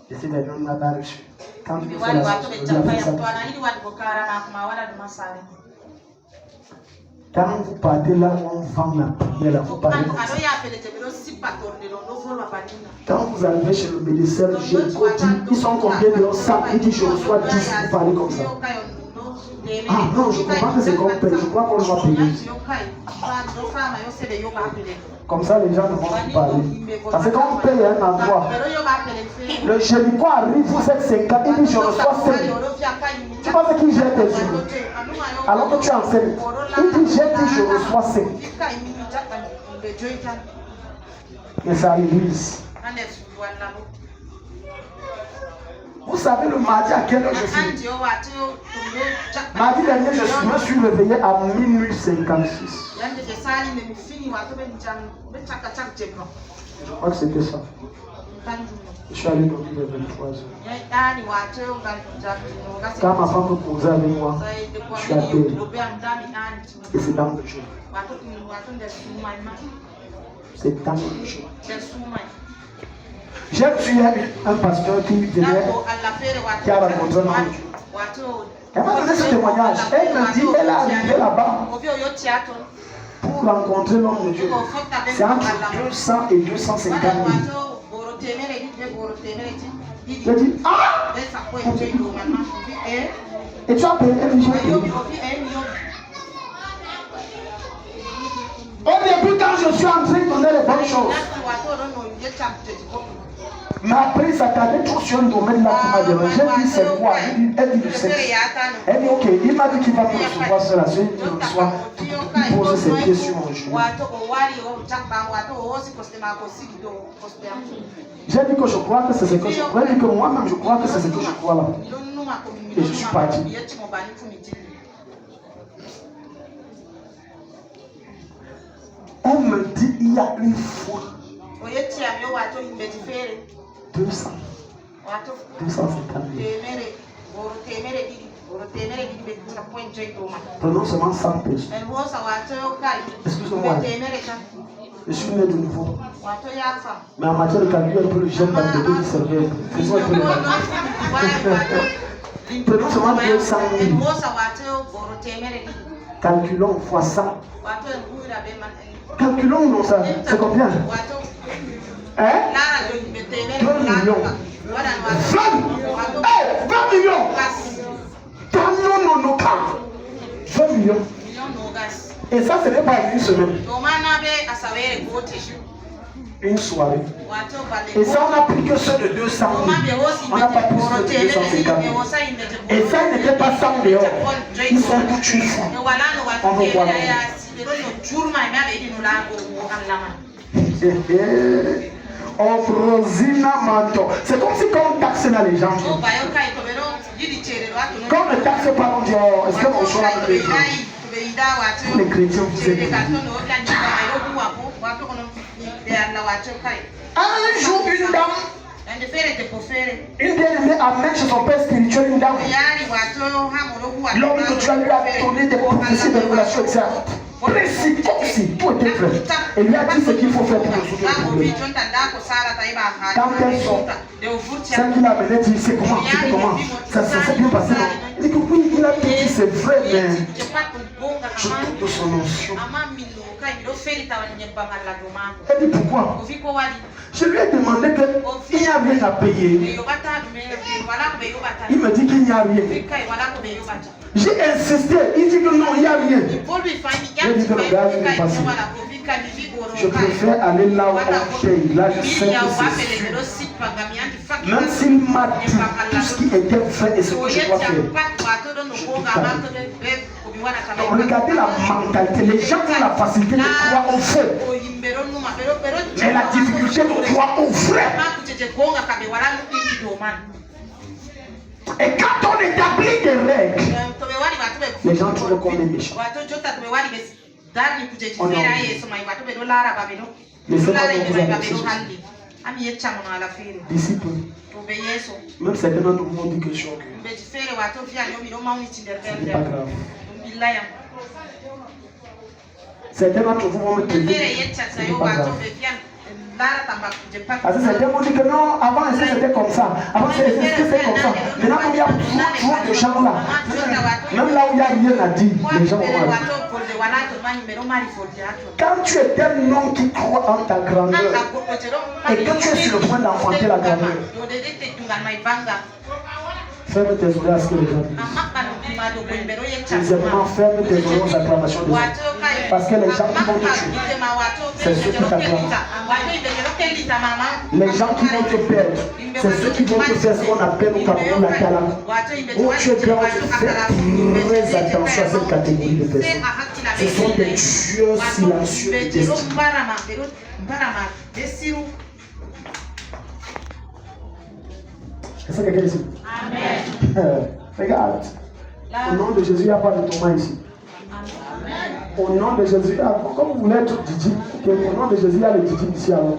Et c'est des noms là-bas reçus. Quand tu fais la chose, quand vous partez là où on vend la prière, là, vous parlez comme ça. Quand vous arrivez chez le médecin, je dis, ils sont combien de 100? Il dit, je reçois 10, vous parlez comme ça. Ah non, je comprends que c'est qu'on paye, je crois qu'on va payer. Comme ça, les gens ne vont plus parler. Parce que quand on paye un endroit, le génico arrive, vous êtes 50, il dit, je reçois 5. Tu penses qu'il jette tes yeux? Alors que tu enseignes, il dit, j'ai dit, je reçois 5. Et c'est à l'église. Vous savez le mardi à quelle heure je suis? Mardi dernier, je me suis réveillé à minuit 56. Je crois que c'était ça. Je suis allé dormir vers 23 heures. Quand ma femme me posait avec moi, je suis à terre. Et c'est dans le jeu. C'est dans le jeu. J'ai tué un pasteur qui venait, qui a rencontré un ange. Elle m'a donné ce témoignage. Elle me dit, elle est arrivée là-bas pour rencontrer l'homme de Dieu, c'est entre 200 et 250 000. Je dis, ah! Et tu as payé 1 million. Au début, quand je suis entré, il donnait les bonnes choses. Mais après, ça t'allait trop sur un domaine là qui m'a demandé. J'ai dit, c'est quoi? Elle dit du sexe. Elle dit, ok, il m'a dit qu'il va me recevoir cela. Je lui ai dit, il pose ses pieds sur mon genou. J'ai dit que je crois que c'est ce que je crois. J'ai dit que moi-même, je crois que c'est ce que je crois là. Et je suis parti. Elle me dit, il y a une fois 200, 250 000. Prenons seulement 100 personnes. Excusez-moi, je suis né de nouveau. Mais en matière de calcul, un peu le jeune dans le bébé qui servait. Faisons un peu le mal. Prenons seulement 200 000. Calculons fois 100. Calculons non ça. C'est combien? Hein? 2 millions. 20 millions. 20 millions. Et ça, ce n'est pas une semaine. Une soirée. Et ça, on n'a plus que ceux de 200 000. On n'a pas plus de 250 000. Et ça, ils n'étaient pas 100 dehors. Ils sont tous une fois. On veut voir. C'est comme si quand on taxe là les gens. Quand on ne taxe pas, on dit oh, est-ce que mon choix est les chrétiens vous êtes. Un jour, une dame, une bien-aimée amène chez son père spirituel une dame. L'homme que tu as lui a donné des prophéties de révélation exactes. Précis, comme si tout était prêt. Et lui a dit ce qu'il faut faire pour résoudre le problème. Quand elles sont, celle qui l'a amené dit c'est comment, ça s'est bien passé. Il dit que oui, il a dit c'est vrai, mais je doute de son notion. Elle dit pourquoi? Je lui ai demandé qu'il n'y a rien à payer. Il me dit qu'il n'y a rien. J'ai insisté, il dit que non, il n'y a rien. Je dis que le gars est passé. Je préfère aller là où on paye. Là, je sais que c'est sûr. Même s'il m'a dit tout ce qui était fait et ce que je dois faire. Donc, regardez la mentalité. Les gens ont la facilité de croire au faux. Mais la difficulté de croire au vrai. Et quand on établit des règles, les gens trouvent qu'on est méchant. On est mais c'est pas qu'on vous a disciples. Même certains d'entre vous ont dit que je suis orgueilleux. Ce n'est pas grave. Certains d'entre vous vont me traiter. Ce n'est pas grave. Parce que certains m'ont dit que non, avant c'était comme ça. Avant c'était comme ça. Maintenant, il y a trop de gens là. Même là où il n'y a rien à dire, les gens vont aller. Quand tu es un homme qui croit en ta grandeur et que tu es sur le point d'enfanter la grandeur, ferme tes oreilles à ce que les gens disent. Deuxièmement, ferme tes oreilles aux acclamations des autres. Parce que les gens qui vont te tuer, c'est ceux qui t'acclament. Les gens qui vont te perdre, c'est ceux qui vont te faire ce qu'on appelle au Cameroun la talent. Où tu es grand, tu fais très attention à cette catégorie de personnes. Ce sont des tueurs silencieux de destin. Est-ce que quelqu'un ici? Amen. Regarde. Au nom de Jésus, il n'y a pas de Thomas ici. Amen. Au nom de Jésus, comme vous voulez être Didi, au nom de Jésus, il y a le Didi ici alors.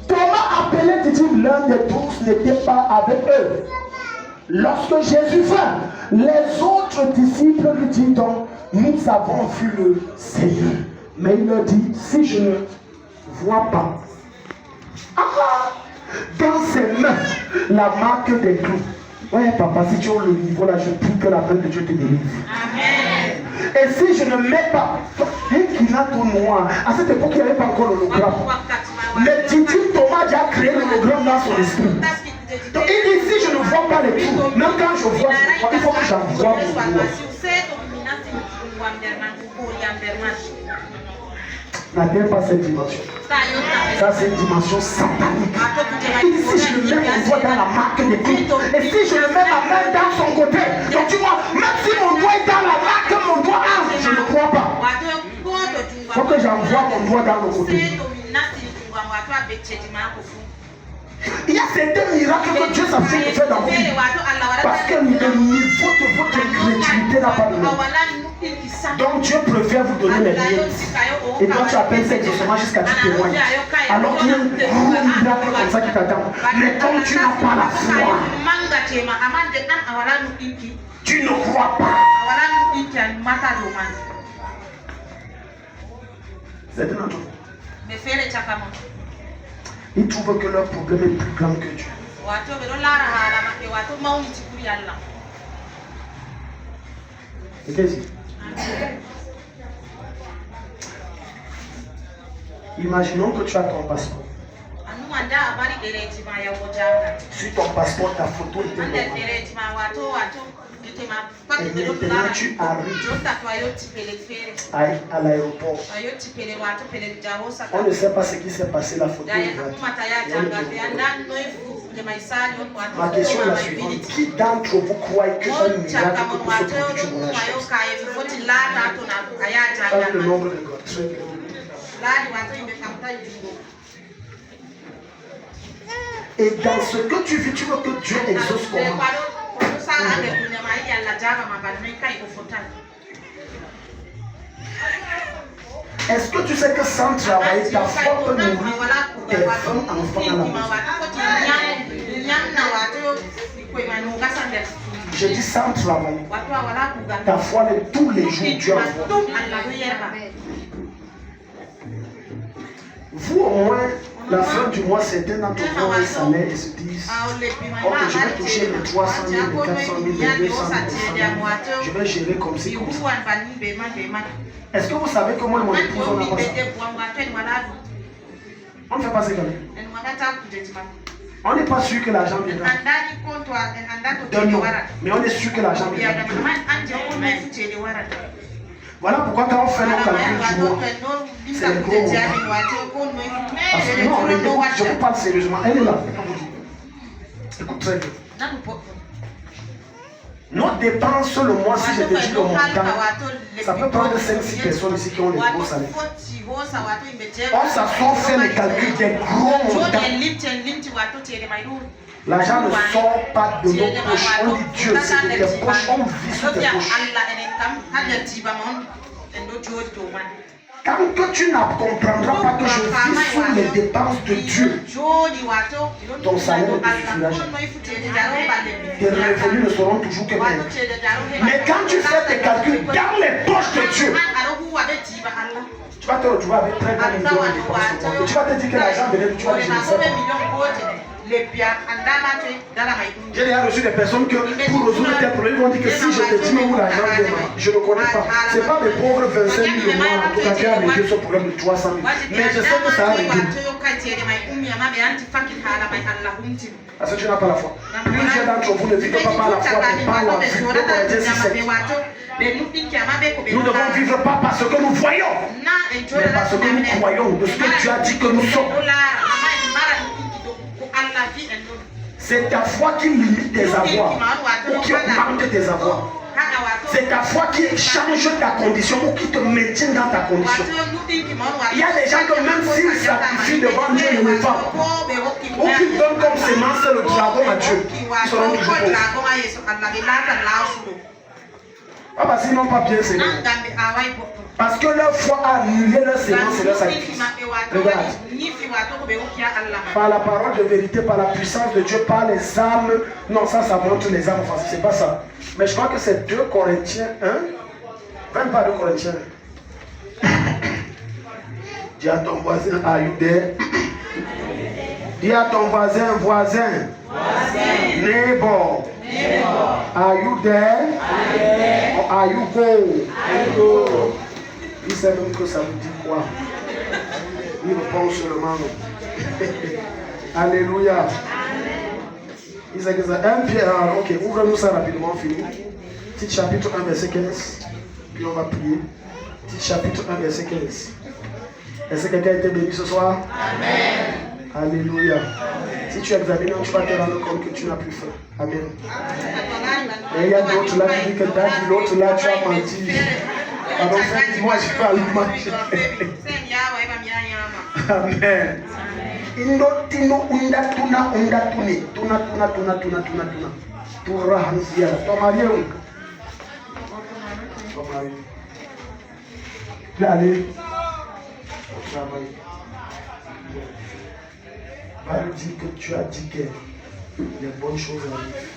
Thomas appelé Didi, l'un des 12 n'était pas avec eux. Lorsque Jésus vint, les autres disciples lui dirent donc, nous avons vu le Seigneur. Mais il leur dit, si je ne vois pas, dans ses mains, la marque des clous. Ouais, papa, si tu as le niveau là, je prie que la main de Dieu te délivre. Amen. Et si je ne mets pas un kina tout noir, à cette époque, il n'y avait pas encore l'hologramme. Mais Titi Thomas a créé l'hologramme dans son esprit. Donc il dit, si je ne vois pas les trous, même quand je vois, il faut que j'envoie mon doigt. N'atteins pas cette dimension. Ça, c'est une dimension satanique. Il dit, si je le mets mon doigt dans la marque des pieds, et si je le mets ma main dans son côté, donc tu vois, même si mon doigt est dans la marque, mon doigt entre, je ne crois pas. Il faut que j'envoie mon doigt dans le côté. Il y a certains miracles que Dieu s'est fait dans vous. Parce que le niveau de votre incrédulité n'a pas donné. Donc Dieu préfère vous donner les liens. Et toi tu appelles ça exactement jusqu'à tu témoignes. Alors qu'il y a un gros miracle comme ça qui t'attend. Mais comme tu n'as pas la foi, tu ne crois pas. C'est un autre. Ils trouvent que leur problème est plus grand que Dieu. Et qu'est-ce que imaginons que tu as ton passeport. Sur ton passeport, ta photo était normale. Et maintenant tu arrives à l'aéroport. On ne sait pas ce qui s'est passé, la photo est gratuite. Ma question est la suivante. Qui d'entre vous croit qu'un miracle peut se produire sur mon chose? C'est le nombre de God. Très bien. Et dans ce que tu vis, tu veux que Dieu exauce comment? Est-ce que tu sais que sans travailler, ta foi peut nourrir tes 20 enfants à la maison? Je dis sans travailler. Ta foi est tous les jours Dieu envoie. Vous au moins, la fin du mois, certains d'entre vous ont un salaire et se disent ok, je vais toucher les 300 000, les 400 000, les 200 000, je vais gérer comme ci, comme ça. Est-ce que vous savez comment mon épouse on n'a pas ça? On ne fait pas ça comme ça. On n'est pas sûr que l'argent viendra. Mais on est sûr que l'argent viendra. Voilà pourquoi quand on fait nos calculs du mois, c'est le gros montants. Parce que non, écoute, je vous parle sérieusement. Elle est là. Écoute très bien. Nos dépenses le mois, si je te dis le montant, ça peut prendre 5-6 personnes ici qui ont les gros salaires. On s'assoit, fait les calculs des gros montants. L'argent ne sort pas de nos poches. On dit Dieu, c'est de tes poches, on vit sur tes poches. Tant que tu ne comprendras pas que je vis sur les dépenses de Dieu, ton salaire ne te suffira jamais. Tes revenus ne seront toujours que mêmes. Mais quand tu fais tes calculs dans les poches de Dieu, tu vas te retrouver avec 30 millions de dépenses. Tu vas te dire que l'argent venait, tu vas dire ça. J'ai déjà reçu des personnes que pour résoudre tes problèmes, ils vont dire que si je te dis où l'argent vient, je ne connais pas. Ce n'est pas les pauvres 25 000 mois en tout cas qui a réglé ce problème de 300 000. Mais je sais que ça a réglé. Parce que tu n'as pas la foi. Plusieurs d'entre vous ne vivent pas par la foi, mais par la vue. Nous devons vivre pas parce que nous voyons, mais parce que nous croyons de ce que Dieu a dit que nous sommes. C'est ta foi qui limite tes avoirs ou qui augmente tes avoirs. C'est ta foi qui change ta condition ou qui te maintient dans ta condition. Il y a des gens que même s'ils sacrifient devant Dieu, ils ne vont pas. Ou qu'ils donnent comme sémence le dragon à Dieu, ils seront toujours pauvres. Ah bah s'ils n'ont pas bien sémé. Parce que leur foi a annulé leur sémence et leur sacrifice. Regarde. Par la parole de vérité, par la puissance de Dieu, par les âmes. Non, ça montre les âmes offensives. C'est pas ça. Mais je crois que c'est 2 Corinthiens 1. Même pas 2 Corinthiens 1. Dis à ton voisin, are you there? Dis à ton voisin, neighbor. Are you there? Or are you go? Il sait même que ça vous dit quoi. Il répond seulement non. Alléluia. Il sait que ça. 1 Pierre, ok, ouvrez-nous ça rapidement, fini. Petit chapitre 1, verset 15. Puis on va prier. Petit chapitre 1, verset 15. Est-ce que quelqu'un a été béni ce soir? Amen. Alléluia. Si tu examines, tu vas te rendre compte que tu n'as plus faim. Amen. Et il y a d'autres là qui disent que t'as dit l'autre là, tu as menti. Alors, dis-moi, je vais aller manger. Amen. Indotino undatuna. Pour Hansia. Ton mari est où? Ton mari. Tu es allé au travail. Va lui dire que tu as dit que les bonnes choses arrivent.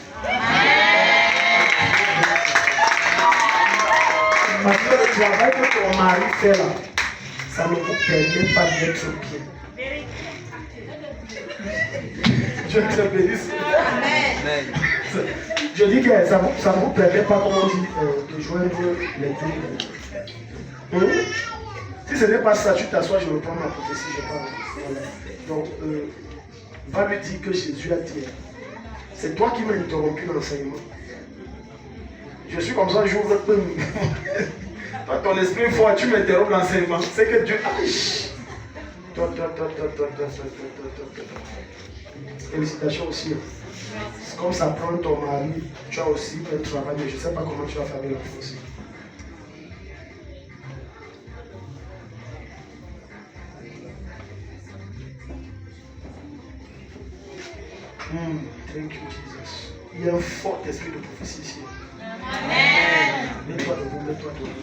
Parce que le travail que ton mari fait là, ça ne vous permet pas d'être bien. Dieu te bénisse. Amen. Je dis que ça ne vous permet pas, comme on dit, de joindre les deux. Si ce n'est pas ça, tu t'assois, je reprends ma prophétie, je parle. Voilà. Donc, va lui dire que Jésus a dit, c'est toi qui m'as interrompu l'enseignement. Je suis comme ça, j'ouvre le peu. Toi, ton esprit fort, tu m'interrompes l'enseignement. C'est que Dieu. Toi. Félicitations aussi. Comme ça prend ton mari, tu as aussi un travail, mais je ne sais pas comment tu vas faire avec l'enfant aussi. Thank you, Jesus. Il y a un fort esprit de prophétie ici. Amen. Mets-toi debout, mets-toi debout.